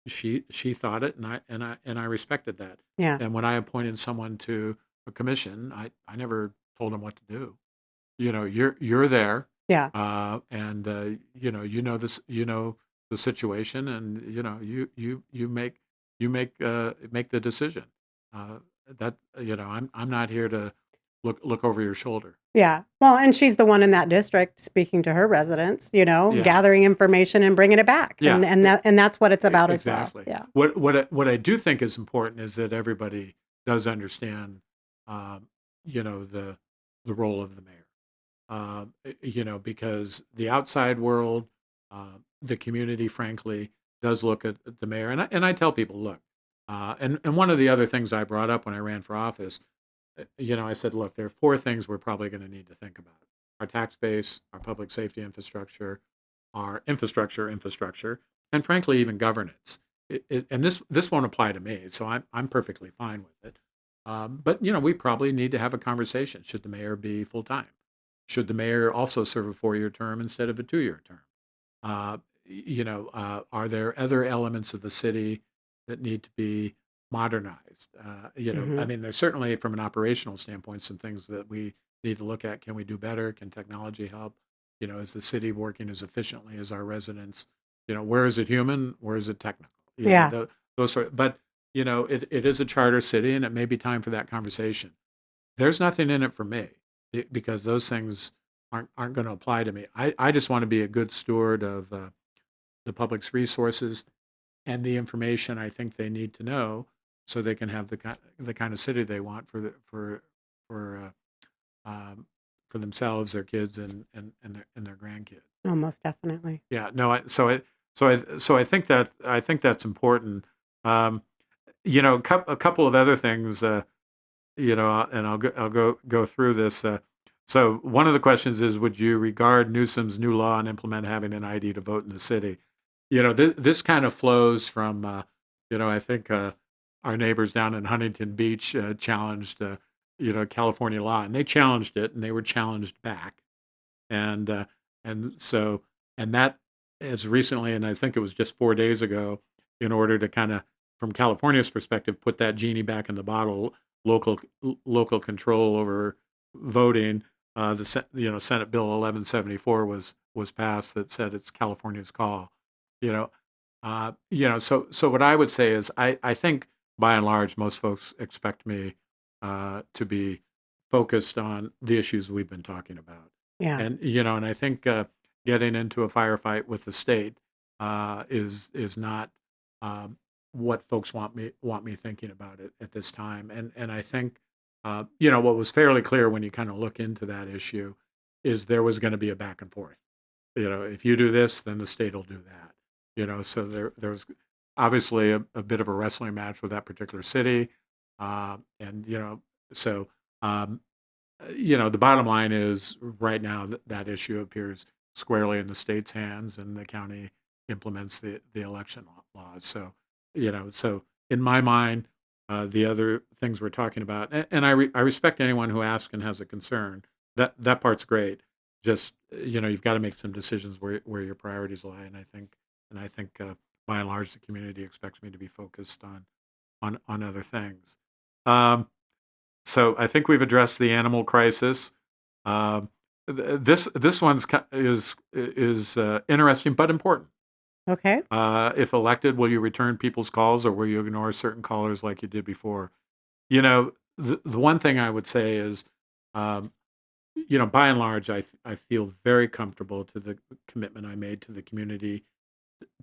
she thought it, and I respected that. yeah, And when I appointed someone to a commission, I never told them what to do. You're there, yeah. and this, the situation, and you make the decision. Uh, that I'm not here to look over your shoulder. Yeah. Well, and she's the one in that district speaking to her residents, Yeah, gathering information and bringing it back. yeah, And that's what it's about as well. exactly. Yeah. What I do think is important is that everybody does understand um, the role of the mayor. Because the outside world, the community, frankly, does look at the mayor, and I tell people, look, and one of the other things I brought up when I ran for office, I said, look, there are four things we're probably going to need to think about: our tax base, our public safety infrastructure, our infrastructure, and frankly, even governance. And this won't apply to me, so I'm perfectly fine with it. But we probably need to have a conversation. Should the mayor be full time? Should the mayor also serve a 4-year term instead of a 2-year term? Are there other elements of the city that need to be modernized? I Hmm. mean, there's certainly from an operational standpoint some things that we need to look at. Can we do better? Can technology help? Is the city working as efficiently as our residents? Where is it human? Where is it technical? Yeah. Those sort. But it is a charter city, and it may be time for that conversation. There's nothing in it for me because those things aren't going to apply to me. I just want to be a good steward of the public's resources and the information I think they need to know so they can have the kind of city they want for for themselves, their kids, and their grandkids. Oh, most definitely. Yeah, no, I think that's important. Um, a couple of other things. And I'll go through this. So one of the questions is, would you regard Newsom's new law and implement having an ID to vote in the city? This kind of flows from, I think our neighbors down in Huntington Beach challenged, California law, and they challenged it, and they were challenged back, and uh, and that as recently, and I think it was just 4 days ago, in order to kind of, from California's perspective, put that genie back in the bottle, local local control over voting. Senate Bill 1174 was passed that said it's California's call. You know, so what I would say is I think by and large most folks expect me to be focused on the issues we've been talking about, Yeah. and I think getting into a firefight with the state is not um, what folks want me thinking about it at this time, and I think what was fairly clear when you kind of look into that issue is there was going to be a back and forth. If you do this, then the state will do that. So there was obviously a bit of a wrestling match with that particular city, and so um, the bottom line is right now that issue appears squarely in the state's hands, and the county implements the election laws. So in my mind, the other things we're talking about, and I respect anyone who asks and has a concern. That part's great. Just you've got to make some decisions where your priorities lie, and I think by and large the community expects me to be focused on other things. Um, so I think we've addressed the animal crisis. Um, this one's is interesting but important. Okay. If elected, will you return people's calls or will you ignore certain callers like you did before? The one thing I would say is, um, by and large, I feel very comfortable to the commitment I made to the community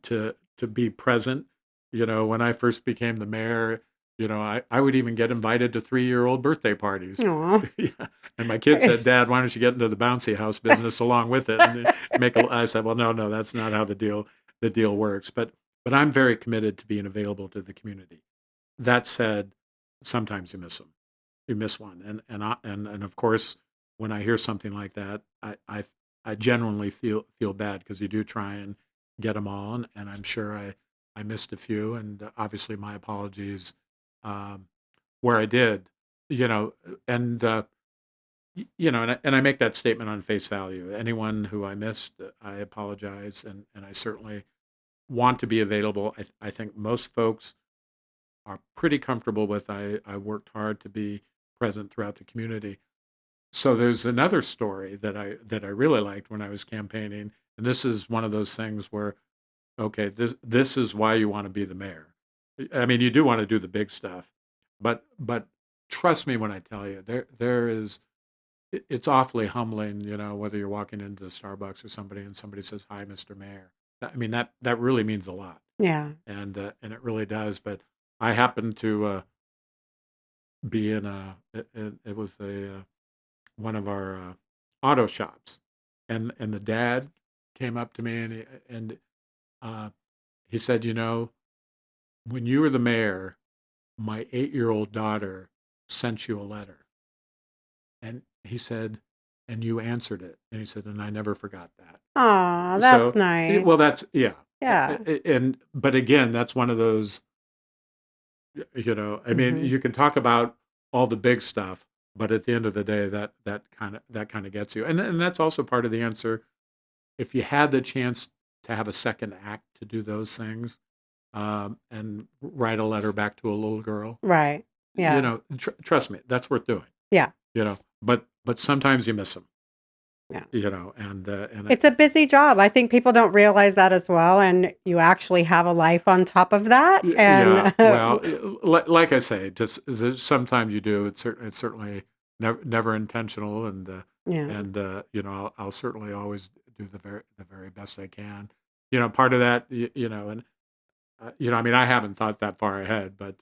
to be present. When I first became the mayor, I would even get invited to 3-year-old birthday parties. Aw. Yeah. And my kid said, "Dad, why don't you get into the bouncy house business along with it?" And I said, "Well, no, that's not how the deal works." But I'm very committed to being available to the community. That said, sometimes you miss them. You miss one, and of course, when I hear something like that, I genuinely feel bad because you do try and get them all, and I'm sure I missed a few, and obviously my apologies um, where I did, and and I make that statement on face value. Anyone who I missed, I apologize, and I certainly want to be available. I think most folks are pretty comfortable with I worked hard to be present throughout the community. So there's another story that I really liked when I was campaigning, and this is one of those things where, okay, this is why you want to be the mayor. I mean, you do want to do the big stuff, but trust me when I tell you, there is it's awfully humbling, whether you're walking into Starbucks or somebody and somebody says, "Hi, Mr. Mayor." I mean, that really means a lot, Yeah. and it really does. But I happen to be in it was one of our auto shops, and the dad came up to me and uh, he said, when you were the mayor, my 8-year-old daughter sent you a letter, and he said, and you answered it, and he said, and I never forgot that. Aw, that's So, well, nice. that's yeah, Yeah. and but again, that's one of those. I mean, Mhm. you can talk about all the big stuff, but at the end of the day, that kind of gets you. And that's also part of the answer. If you had the chance to have a second act to do those things, and write a letter back to a little girl, Right. Yeah. trust me, that's worth doing. Yeah. But sometimes you miss them. Yeah. And It's a busy job. I think people don't realize that as well, and you actually have a life on top of that, Yeah, and well, like I say, just sometimes you do. It's certainly never intentional, yeah. I'll certainly always do the very best I can. Part of that, and I mean, I haven't thought that far ahead, but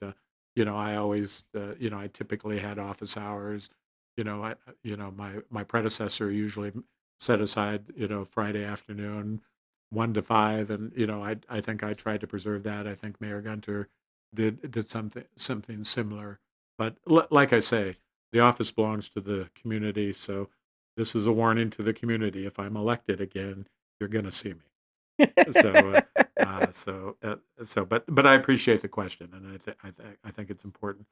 I always, I typically had office hours. My predecessor usually set aside, Friday afternoon, 1 to 5, and I think I tried to preserve that. I think Mayor Gunter did something similar. But like I say, the office belongs to the community, so this is a warning to the community. If I'm elected again, you're going to see me. So, but I appreciate the question, and I think it's important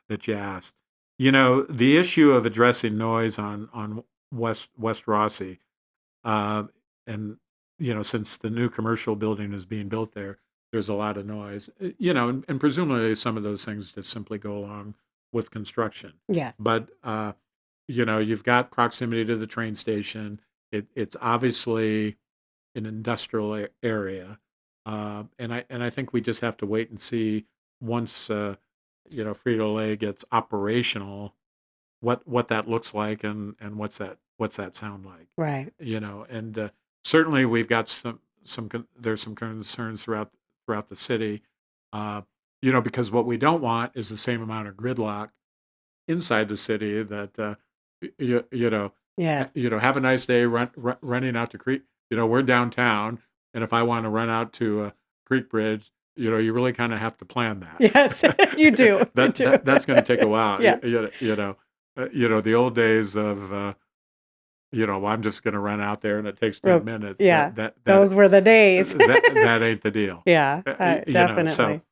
that you ask. The issue of addressing noise on West Rossi, uh, and since the new commercial building is being built there, there's a lot of noise. And presumably some of those things just simply go along with construction. Yes. But you've got proximity to the train station. It's obviously an industrial area. And I think we just have to wait and see once Frito-Lay gets operational, what that looks like and what's that sound like. Right. And certainly we've got there's some concerns throughout the city. Uh, because what we don't want is the same amount of gridlock inside the city that you, you know Yes. have a nice day running out to creek. We're downtown, and if I want to run out to Creek Bridge, you really kind of have to plan that. Yes, you do. You that do. that that's going to take a while. Yes. The old days of well, I'm just going to run out there and it takes 10 Real minutes. yeah. Those were the days. That ain't the deal. Yeah, So definitely.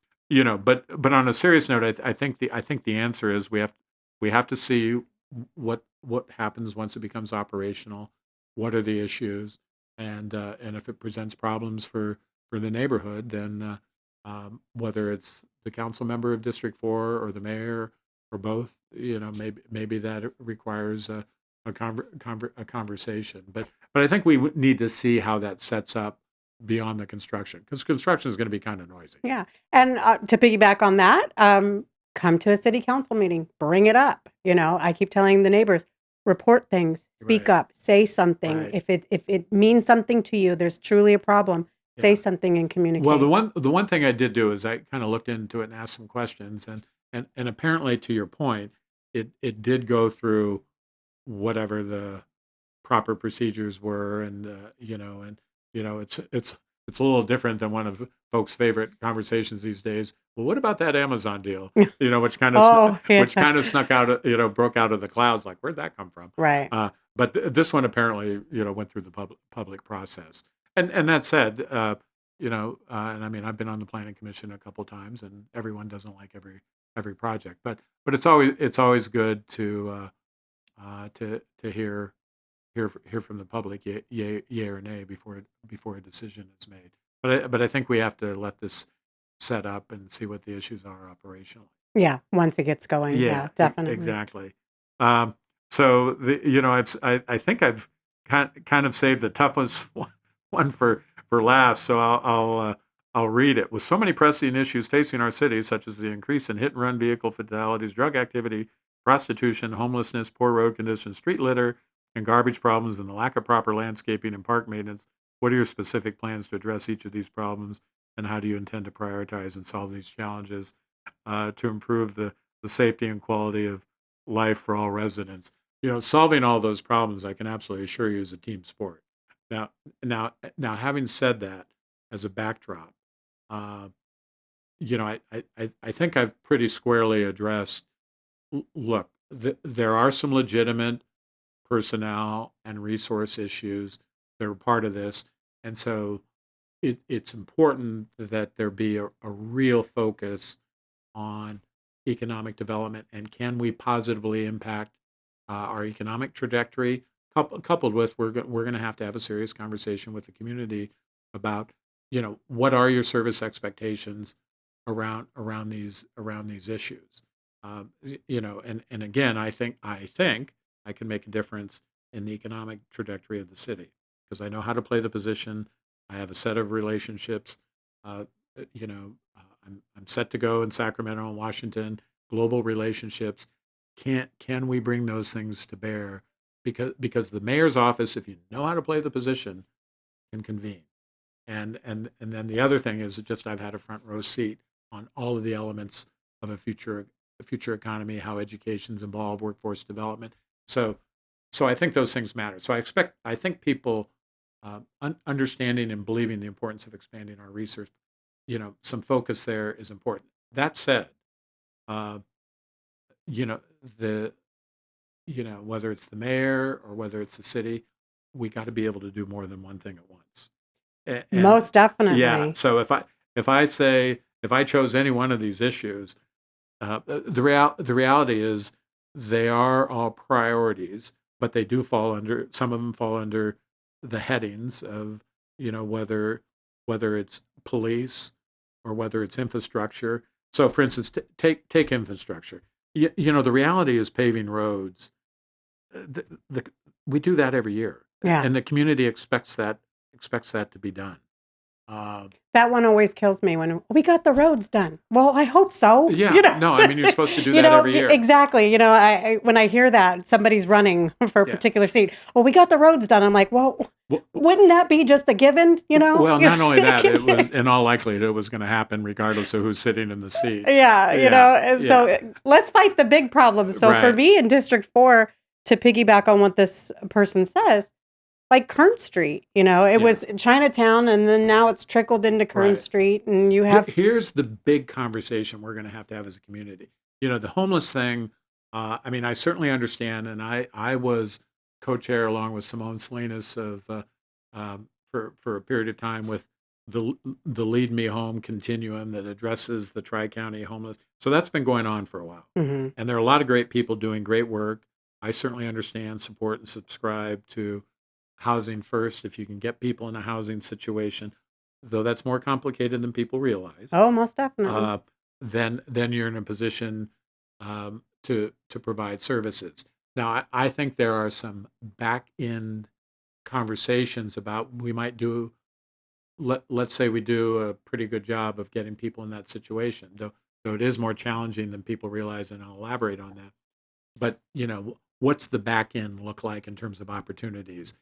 but on a serious note, I think the answer is we have to see what happens once it becomes operational. What are the issues, and if it presents problems for the neighborhood, then whether it's the council member of District 4 or the mayor or both, maybe that requires a conversation. But I think we need to see how that sets up beyond the construction, because construction is going to be kind of noisy. Yeah, and, to piggyback on that, come to a city council meeting, bring it up, I keep telling the neighbors, report things, speak Right. up, say something. Right. If it means something to you, there's truly a problem, say Yeah. something and Well, the communicate. one the one thing I did do is I kind of looked into it and asked some questions, and apparently, to your point, it did go through whatever the proper procedures were, and it's a little different than one of folks' favorite conversations these days. Well, what about that Amazon deal? Which kind of Oh, yeah. which kind of snuck out, broke out of the clouds. Like, where'd that come from? Right. But this one apparently, went through the public process. And that said, and I mean, I've been on the planning commission a couple times, and everyone doesn't like every project, but it's always good to hear from the public, yay or nay, before a decision is made. But I think we have to let this set up and see what the issues are operationally. Yeah, once it gets going, yeah, Yeah, definitely. exactly. Um, so I think I've kind of saved the toughest one for last. So I'll read it. With so many pressing issues facing our city, such as the increase in hit and run vehicle fatalities, drug activity, prostitution, homelessness, poor road conditions, street litter, and garbage problems, and the lack of proper landscaping and park maintenance, what are your specific plans to address each of these problems, and how do you intend to prioritize and solve these challenges to improve the the safety and quality of life for all residents. Solving all those problems, I can absolutely assure you, is a team sport. Now, now, having said that, as a backdrop, uh, I think I've pretty squarely addressed. Look, there are some legitimate personnel and resource issues that are part of this, and so it's important that there be a real focus on economic development and can we positively impact our economic trajectory, coupled with we're going to have a serious conversation with the community about what are your service expectations around these issues. And again, I think I can make a difference in the economic trajectory of the city because I know how to play the position. I have a set of relationships. uh, I'm set to go in Sacramento and Washington. Global relationships. Can we bring those things to bear? Because the mayor's office, if you know how to play the position, can convene. And then the other thing is just I've had a front row seat on all of the elements of a future economy, how education's involved, workforce development. So I think those things matter. So I think people understanding and believing the importance of expanding our research, some focus there is important. That said, uh, you know, the whether it's the mayor or whether it's the city, we got to be able to do more than one thing at once. And Most yeah, definitely. so if I chose any one of these issues, the reality is they are all priorities, but they do fall under some of them fall under the headings of whether it's police or whether it's infrastructure. So, for instance, take infrastructure. The reality is paving roads. The We do that every year, Yeah. and the community expects that to be done. Uh, That one always kills me when we got the roads done. Well, I hope so. yeah, no, I mean you're supposed to do You that know, every year. exactly. I when I hear that somebody's running for a Yeah. particular seat, well, we got the roads done. I'm like, well, Well, wouldn't that be just a given? well, not only that, it was in all likelihood it was going to happen regardless of who's sitting in the seat. Yeah, Yeah, and so yeah, let's fight the big problems. So for right. me in District 4, to piggyback on what this person says, like Kern Street, it Yeah, was Chinatown and then now it's trickled into Kern right. Street and you have Here's the big conversation we're going to have as a community. The homeless thing. I mean, I certainly understand, and I was co-chair along with Simone Salinas for a period of time with the Lead Me Home continuum that addresses the Tri-County homeless. So that's been going on for a while, Mhm. and there are a lot of great people doing great work. I certainly understand, support, and subscribe to housing first. If you can get people in a housing situation, though that's more complicated than people realize, Oh, most definitely. uh, then you're in a position to provide services. Now, I think there are some back end conversations about we might do. Let's say we do a pretty good job of getting people in that situation, though it is more challenging than people realize, and I'll elaborate on that. But what's the back end look like in terms of opportunities?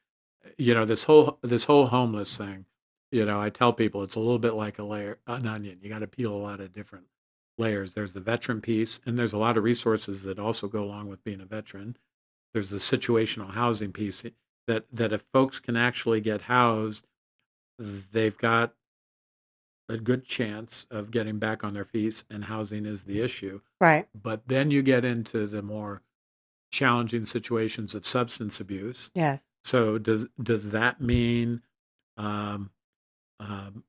This whole homeless thing. I tell people it's a little bit like an onion. You got to peel a lot of different layers. There's the veteran piece, and there's a lot of resources that also go along with being a veteran. There's the situational housing piece that if folks can actually get housed, they've got a good chance of getting back on their feet, and housing is the issue. Right. But then you get into the more challenging situations of substance abuse. Yes. So does that mean um, um,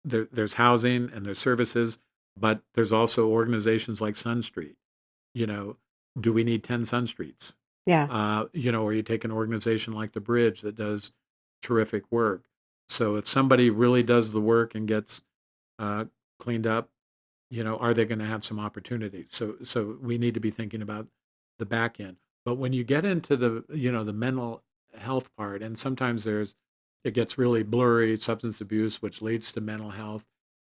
there's housing and there's services, but there's also organizations like Sun Street. You know, do we need 10 Sun Streets? Yeah. Or you take an organization like the Bridge that does terrific work. So if somebody really does the work and gets uh, cleaned up, are they going to have some opportunities? So we need to be thinking about the back end. But when you get into the mental health part, and sometimes it gets really blurry, substance abuse, which leads to mental health.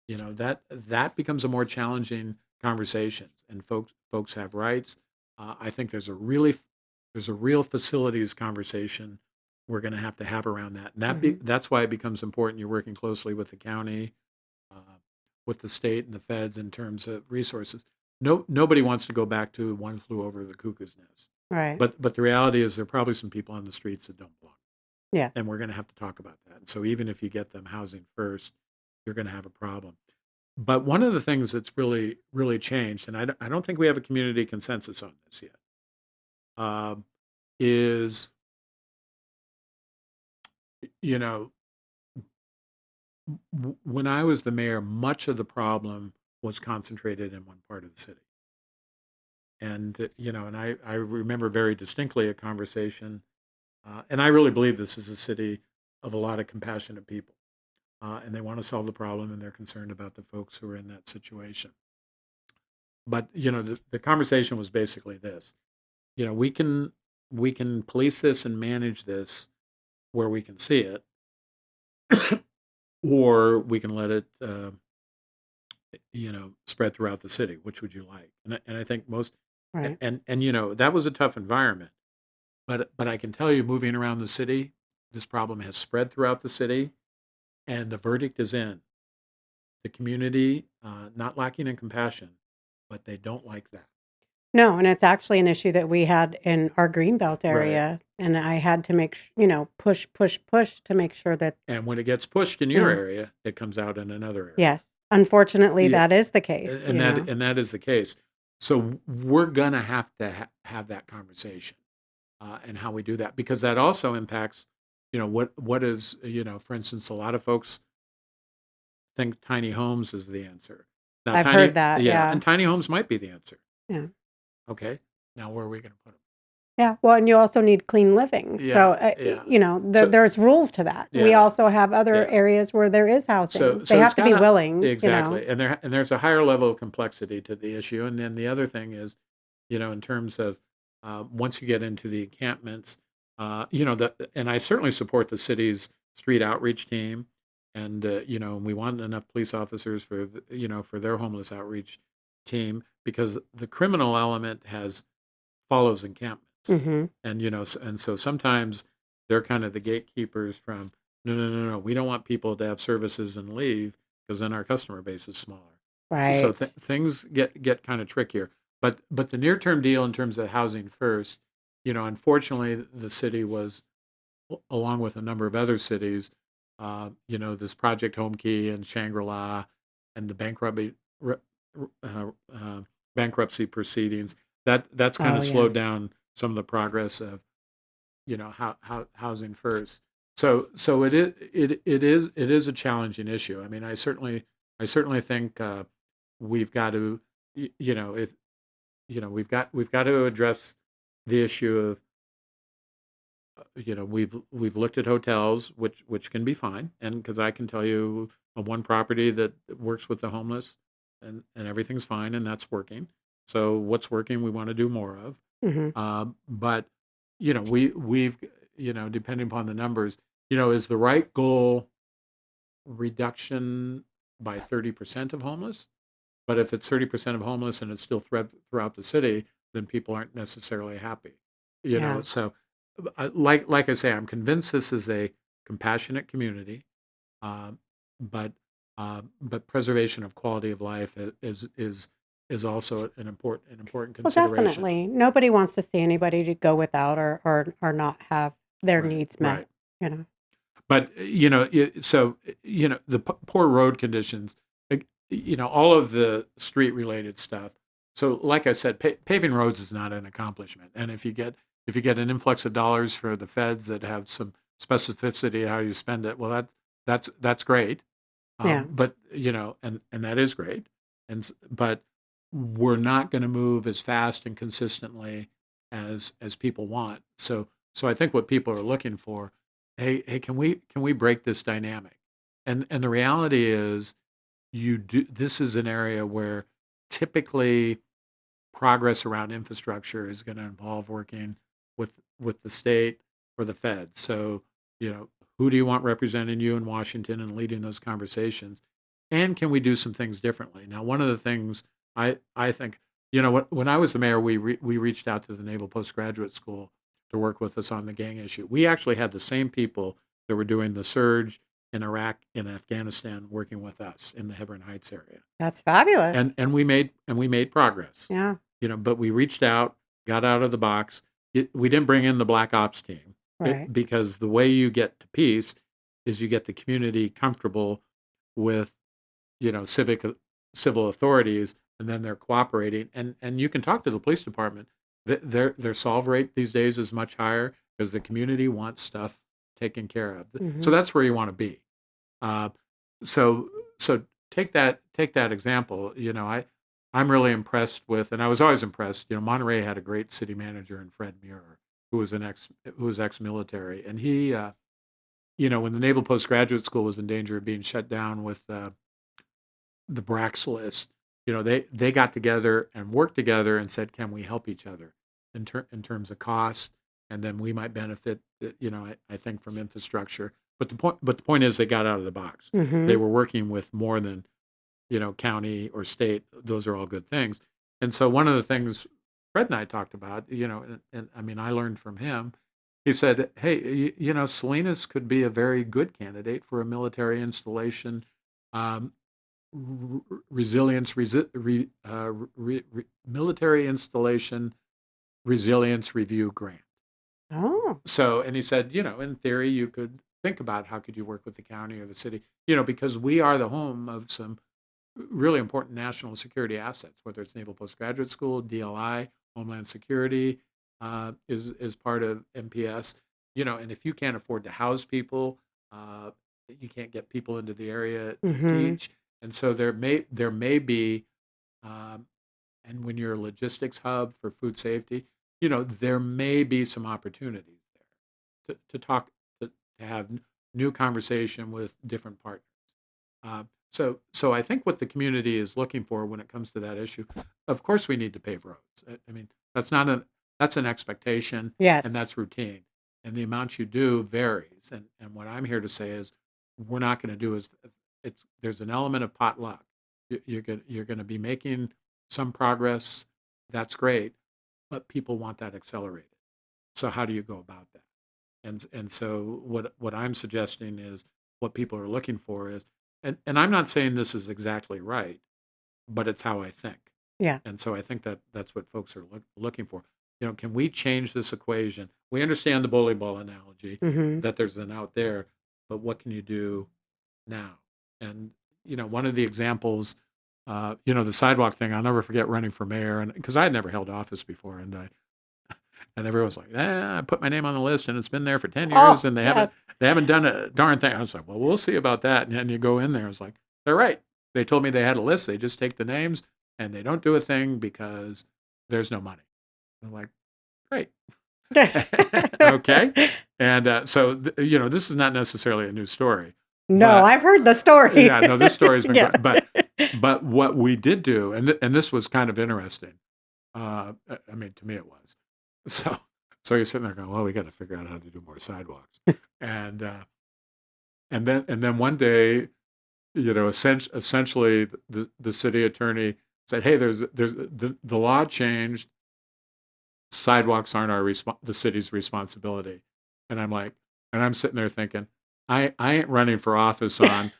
That becomes a more challenging conversation, and folks have rights. I think there's a real facilities conversation we're going to have around that, and Mhm. that's why it becomes important. You're working closely with the county, uh, with the state and the feds in terms of resources. nobody wants to go back to one flew over the cuckoo's nest. Right. But the reality is there are probably some people on the streets that don't belong, Yes. and we're going to have to talk about that. And so even if you get them housing first, you're going to have a problem. But one of the things that's really changed, and I don't think we have a community consensus on this yet, um, is you know when I was the mayor, much of the problem was concentrated in one part of the city. And and I remember very distinctly a conversation, and I really believe this is a city of a lot of compassionate people, and they want to solve the problem, and they're concerned about the folks who are in that situation. But the conversation was basically this: we can police this and manage this where we can see it, or we can let it spread throughout the city. Which would you like? And I think most, Right. and that was a tough environment. But I can tell you, moving around the city, this problem has spread throughout the city, and the verdict is in. The community, not lacking in compassion, but they don't like that. No, and it's actually an issue that we had in our Greenbelt Right. area, and I had to push, push, push to make sure that And when it gets pushed in your yeah. area, it comes out in another area. Yes. Unfortunately, Yeah, that is the case, and that is the case. So we're gonna have to have that conversation, and how we do that, because that also impacts, what is, for instance, a lot of folks think tiny homes is the answer. Now, I've heard tiny, that, yeah, yeah. and tiny homes might be the answer. Yeah. Okay, now where are we going to put them? Yeah, well, and you also need clean living, so, Yeah, yeah. So there's rules to that. We yeah, also have other yeah. areas where there is So housing. They so it's have to be got to willing. exactly, and there's a higher level of complexity to the issue, and then the other thing is, in terms of once you get into the encampments, and I certainly support the city's street outreach team, and we want enough police officers for for their homeless outreach team, because the criminal element has follows encampments. Mhm. And and so sometimes they're kind of the gatekeepers from, no, no, no, no, we don't want people to have services and leave, because then our customer base is smaller. So Right. things get kind of trickier. But the near term deal in terms of housing first, unfortunately the city was, along with a number of other cities, this Project Home Key and Shangri-La and the re- bankruptcy proceedings, that's kind Oh, of yeah. slowed down some of the progress of, housing first. So it is a challenging issue. I mean, I certainly think we've got to, if we've got to address the issue of, we've looked at hotels, which can be fine, and because I can tell you of one property that works with the homeless, and everything's fine, and that's working. So what's working, we want to do more of. Mhm. But we've depending upon the numbers, is the right goal reduction by 30% of homeless? But if it's 30% of homeless and it's still throughout the city, then people aren't necessarily happy. Yeah. So like I say, I'm convinced this is a compassionate community, um, but but preservation of quality of life is also an important Well, consideration. definitely. Nobody wants to see anybody to go without or not have their Right, needs met, right. you know? But, the poor road conditions, all of the street related stuff. So, like I said, paving roads is not an accomplishment. And if you get an influx of dollars for the feds that have some specificity how you spend it, well, that's great. Yeah. But and that is great. But we're not going to move as fast and consistently as people want. So I think what people are looking for, hey, can we break this dynamic? And the reality is, this is an area where typically progress around infrastructure is going to involve working with the state or the Fed. So, who do you want representing you in Washington and leading those conversations? And can we do some things differently? Now, one of the things I think, when I was the mayor, we reached out to the Naval Postgraduate School to work with us on the gang issue. We actually had the same people that were doing the surge in Iraq and Afghanistan working with us in the Hebron Heights area. That's fabulous. And we made progress. Yeah. But we reached out, got out of the box. We didn't bring in the Black Ops team Right. because the way you get to peace is you get the community comfortable with civil authorities, and then they're cooperating. And you can talk to the police department. Their solve rate these days is much higher because the community wants stuff taken care of. So Mhm. that's where you want to be. Uh, so so take that example. I'm really impressed with, and I was always impressed. Monterey had a great city manager in Fred Muir, who was ex-military, and he, when the Naval Postgraduate School was in danger of being shut down with the Brax list, they got together and worked together and said, "Can we help each other in terms of cost?" And then we might benefit, I think from infrastructure. But the point is, they got out of the box. They Mhm. were working with more than county or state. Those are all good things. And so one of the things Fred and I talked about, and I mean, I learned from him. He said, "Hey, Salinas could be a very good candidate for a military installation, um, resilience, military installation resilience review grant." Oh. So, and he said, in theory, you could think about how could you work with the county or the city, because we are the home of some really important national security assets, whether it's Naval Postgraduate School, DLI, Homeland Security is part of MPS. And if you can't afford to house people, uh, you can't get people into the area to Mhm. teach. And so there may be, um, and when you're a logistics hub for food safety, there may be some opportunities there to talk to have new conversation with different partners. So I think what the community is looking for when it comes to that issue, of course, we need to pave roads. I mean, that's an expectation, and Yes. that's routine, and the amount you do varies. And what I'm here to say is, we're not going to do is there's an element of potluck. You're going to be making some progress. That's great, but people want that accelerated. So how do you go about that? And so what I'm suggesting is what people are looking for is, and I'm not saying this is exactly right, but it's how I think. Yeah. And so I think that that's what folks are looking for. Can we change this equation? We understand the bully ball analogy Mhm. that there's an out there, but what can you do now? And one of the examples, the sidewalk thing. I'll never forget running for mayor, and because I had never held office before, and everyone's like, I put my name on the list and it's been there for 10 years Oh, and they yes. haven't done a darn thing. I was like, well, we'll see about that. And then you go in there, it's like, they're right. They told me they had a list. They just take the names and they don't do a thing because there's no money. I'm like, great. Okay. And this is not necessarily a new story, No, but I've heard the story. yeah, no, this story has been Yeah. great. But what we did do, and this was kind of interesting. I mean, to me it was. So so you're sitting there going, well, we got to figure out how to do more sidewalks. And and then one day, essentially the city attorney said, hey, there's the law changed. Sidewalks aren't the city's responsibility. And I'm like, and I'm sitting there thinking, I ain't running for office on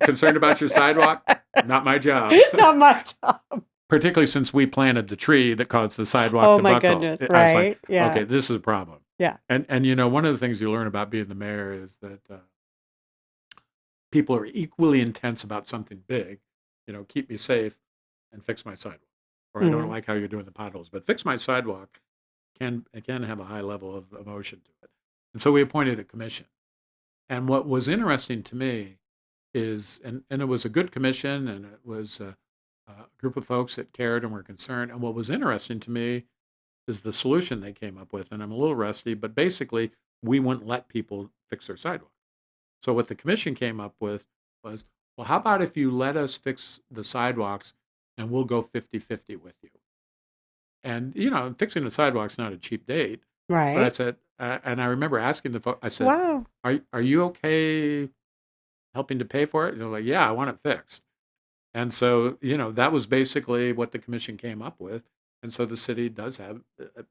concerned about your sidewalk. Not my job. Not my job. Particularly since we planted the tree that caused the sidewalk Oh to my buckle. goodness, I was like, right? Yeah. okay, this is a problem. Yeah. And one of the things you learn about being the mayor is that people are equally intense about something big, keep me safe and fix my sidewalk. Or I don't Mhm. like how you're doing the potholes, but fix my sidewalk can have a high level of emotion to it. And so we appointed a commission. And what was interesting to me is, and it was a good commission, and it was a group of folks that cared and were concerned. And what was interesting to me is the solution they came up with. And I'm a little rusty, but basically, we wouldn't let people fix their sidewalk. So what the commission came up with was, well, how about if you let us fix the sidewalks and we'll go 50-50 with you? And, fixing the sidewalk's not a cheap date. But I Right. said, and I remember asking the folks, I said, Wow. are you okay helping to pay for it? And they're like, yeah, I want it fixed. And so, that was basically what the commission came up with. And so the city does have,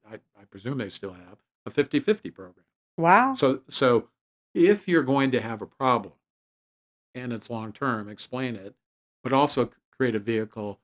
I presume they still have, a 50-50 program. Wow. So if you're going to have a problem and it's long term, explain it, but also create a vehicle.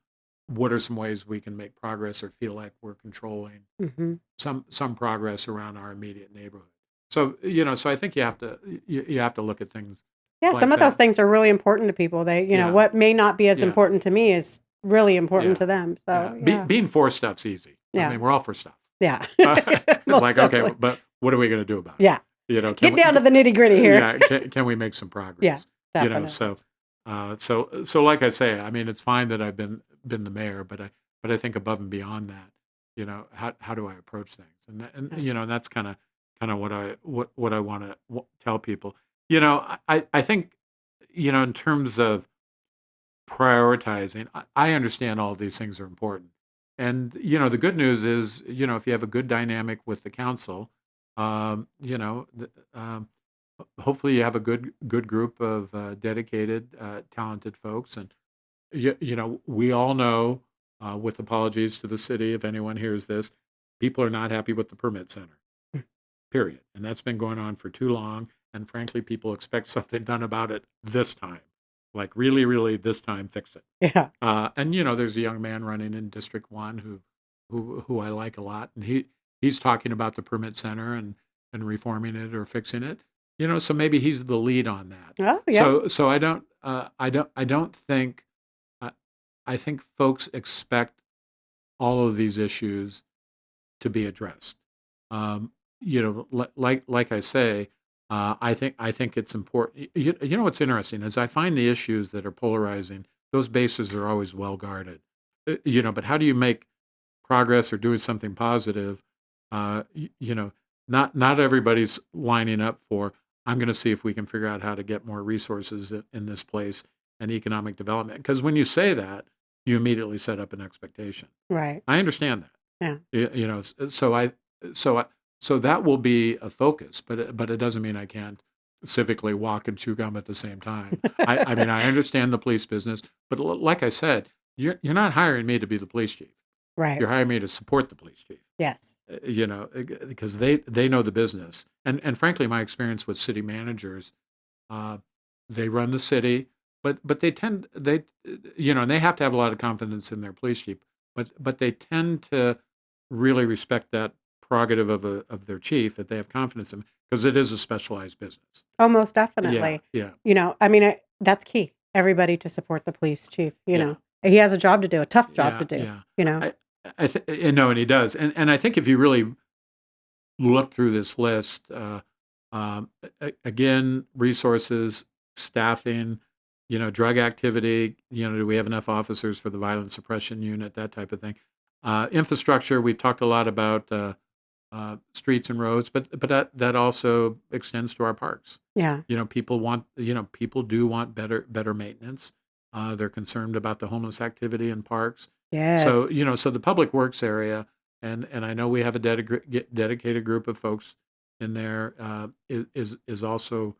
What are some ways we can make progress or feel like we're controlling Mhm. some progress around our immediate neighborhood? So so I think you have to look at things Yeah, some like of those that. things are really important to people. They, Yeah, what may not be as yeah, important to me is really important yeah, to them. yeah. So, yeah. Being for stuff's easy. I Yeah. mean, we're all for stuff. Yeah. It's Most like, okay, definitely. but what are we going to do about it? Yeah. Can Get we? down to the nitty-gritty here. Yeah, can we make some Yes, progress? definitely. So like I say, I mean, it's fine that I've been the mayor, but I think above and beyond that, how do I approach things? And Yeah. that's kind of what I want to tell people. I think in terms of prioritizing, I understand all of these things are important. And the good news is, if you have a good dynamic with the council, hopefully you have a good group of dedicated, talented folks. And we all know, with apologies to the city, if anyone hears this, people are not happy with the permit center. Period. And that's been going on for too long. And frankly, people expect something done about it this time. Like really, really, this time, fix it. Yeah. And there's a young man running in District One who I like a lot, and he's talking about the permit center and reforming it or fixing it. So maybe he's the lead on that. Oh, yeah. So I don't think I, I think folks expect all of these issues to be addressed. Um, like I say, I think it's important. You know what's interesting is I find the issues that are polarizing; those bases are always well guarded. But how do you make progress or doing something positive? Uh, y- you know, not everybody's lining up for. I'm going to see if we can figure out how to get more resources in this place and economic development. Because when you say that, you immediately set up an expectation. Right. I understand that. Yeah. So that will be a focus, but it doesn't mean I can't civically walk and chew gum at the same time. I mean, I understand the police business, but like I said, you're not hiring me to be the police chief. Right. You're hiring me to support the police chief. Yes. Because they know the business, and frankly, my experience with city managers, uh, they run the city, but and they have to have a lot of confidence in their police chief, but they tend to really respect that prerogative of their chief that they have confidence in because it is a specialized business. Oh, most Yeah, definitely. yeah, I mean, that's key. Everybody to support the police chief, yeah, He has a job to do, a tough job to yeah, do, yeah. you know? And he does, and I think if you really look through this list, again, resources, staffing, drug activity, do we have enough officers for the violence suppression unit, that type of thing. Infrastructure, we've talked a lot about streets and roads, but that also extends to our parks. Yeah. People do want better maintenance. They're concerned about the homeless activity in parks. So, Yes. so the public works area, and I know we have a dedicated group of folks in there, is also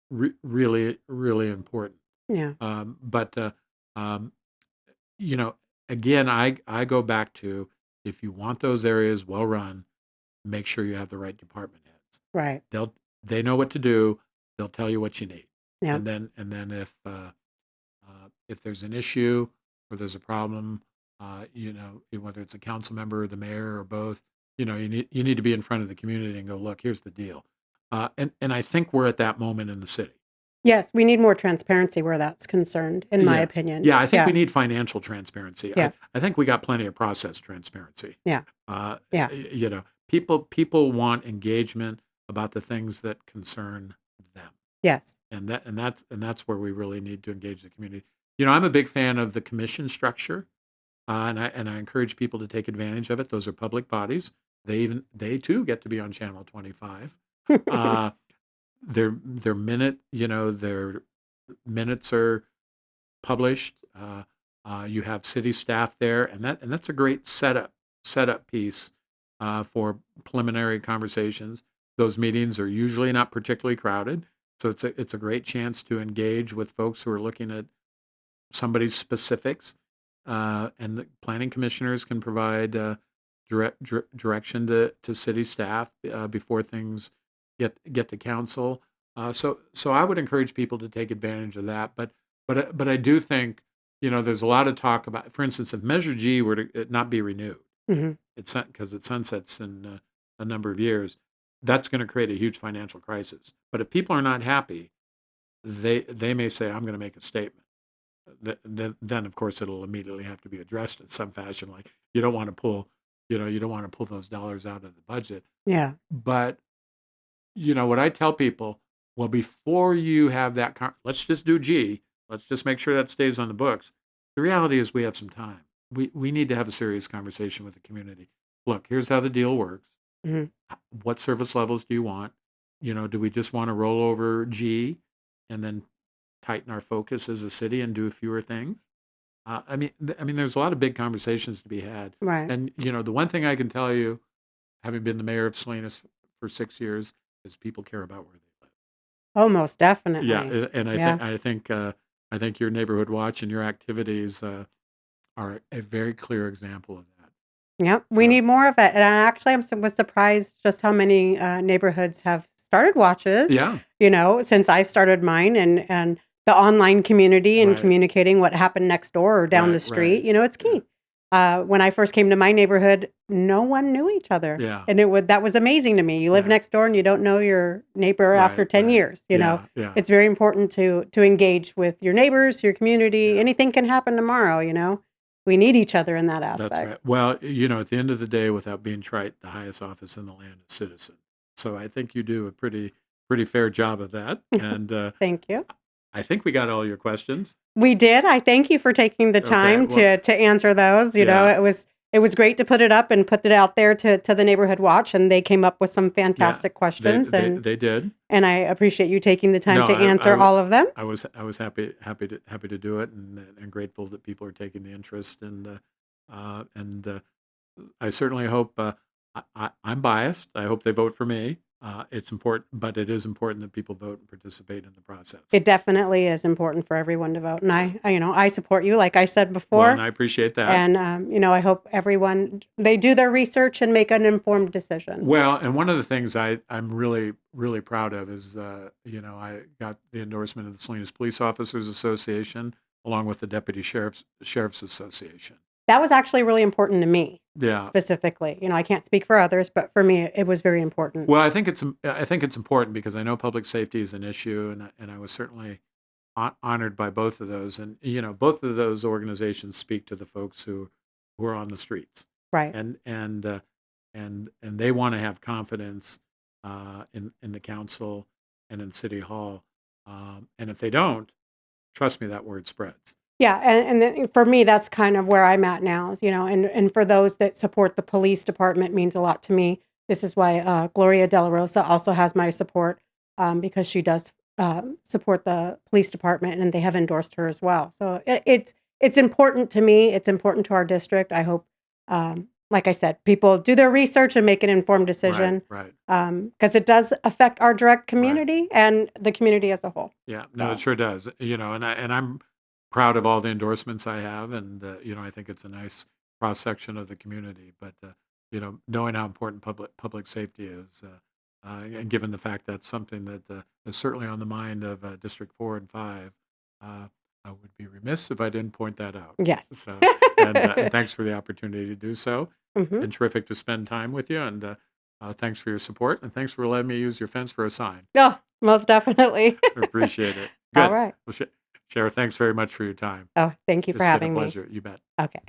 really, really important. Yeah. But um, you know, again, I go back to, if you want those areas well run, make sure you have the right department heads. Right. They know what to do. They'll tell you what you need, Yeah. and then if there's an issue or there's a problem, whether it's a council member or the mayor or both, you need to be in front of the community and go, look, here's the deal. And I think we're at that moment in the city. Yes, we need more transparency where that's concerned, in my Yeah. opinion. Yeah, I think we Yeah. need financial transparency. Yeah. I think we got plenty of process transparency. Yeah. Yeah. People want engagement about the things that concern them. Yes. And that's where we really need to engage the community. I'm a big fan of the commission structure, and I encourage people to take advantage of it. Those are public bodies. They too get to be on Channel 25. Uh, their minutes are published. You have city staff there, and that's a great setup piece for preliminary conversations. Those meetings are usually not particularly crowded, so it's a great chance to engage with folks who are looking at somebody's specifics. And the planning commissioners can provide direction to city staff before things get to council. So I would encourage people to take advantage of that. But I do think, there's a lot of talk about, for instance, if Measure G were to not be renewed, Mhm. because it sunsets in a number of years, that's going to create a huge financial crisis. But if people are not happy, they may say, "I'm going to make a statement." Then of course it'll immediately have to be addressed in some fashion. Like you don't want to pull those dollars out of the budget. Yeah. But what I tell people, well, before you have that, let's just do G. Let's just make sure that stays on the books. The reality is we have some time. We need to have a serious conversation with the community. Look, here's how the deal works. Mhm. What service levels do you want? Do we just want to roll over G and then tighten our focus as a city and do fewer things? I mean, there's a lot of big conversations to be had. Right. And the one thing I can tell you, having been the mayor of Salinas for 6 years, is people care about where they live. Oh, most Yeah, definitely. and Yeah. I think your neighborhood watch and your activities are a very clear example of that. Yep, we So need more of it, and I actually was surprised just how many, neighborhoods have started watches, yeah, since I started mine, and the online community and right, communicating what happened next door or down the right, street, it's yeah, key. When I first came to my neighborhood, no one knew each other, yeah, and that was amazing to me. You live yeah, next door and you don't know your neighbor after 10 right, years. yeah, yeah. It's very important to engage with your neighbors, your community. Yeah. Anything can happen tomorrow. We need each other in that That's aspect. right. Well, at the end of the day, without being trite, the highest office in the land is citizen. So I think you do a pretty fair job of that. And Thank you. I think we got all your questions. We did. I thank you for taking the Okay. time Well, to answer those. yeah, It was great to put it up and put it out there to the neighborhood watch, and they came up with some yeah. fantastic They questions, they and they did. and I appreciate you taking the time No, to answer all of them. I was happy to do it, and grateful that people are taking the interest, and I certainly hope. I'm biased. I hope they vote for me. It's important, but it is important that people vote and participate in the process. It definitely is important for everyone to vote, and Yeah. I support you, like I said Well, and before, I appreciate that. and I hope everyone they do their research and make an informed decision. Well, and one of the things I'm really proud of is, I got the endorsement of the Salinas Police Officers Association along with the Deputy Sheriff's Association. That was actually really important to me, Yeah. specifically. I can't speak for others, but for me, it was very important. Well, I think it's important because I know public safety is an issue, and I was certainly honored by both of those. And both of those organizations speak to the folks who are on the streets, Right. and they want to have confidence in the council and in City Hall. And if they don't, trust me, that word spreads. Yeah, and then for me, that's kind of where I'm at now, and for those that support the police department means a lot to me. This is why Gloria De La Rosa also has my support, because she does support the police department, and they have endorsed her as well. So it's important to me. It's important to our district. I hope, like I said, people do their research and make an informed Right, decision, right, because it does affect our direct right. community and the community as a whole. Yeah, no, it So sure does. And I'm proud of all the endorsements I have, and I think it's a nice cross section of the community. But knowing how important public safety is, and given the fact that's something that is certainly on the mind of District 4 and 5, uh, I would be remiss if I didn't point that out. yes. So, and thanks for the opportunity to do so. hmm And terrific to spend time with you. And thanks for your support, and thanks for letting me use your fence for a sign. Oh, most definitely. I appreciate it. All Good. right. Well, Shara, thanks very much for your time. Oh, thank you for It's been a having me. pleasure. You bet. Okay.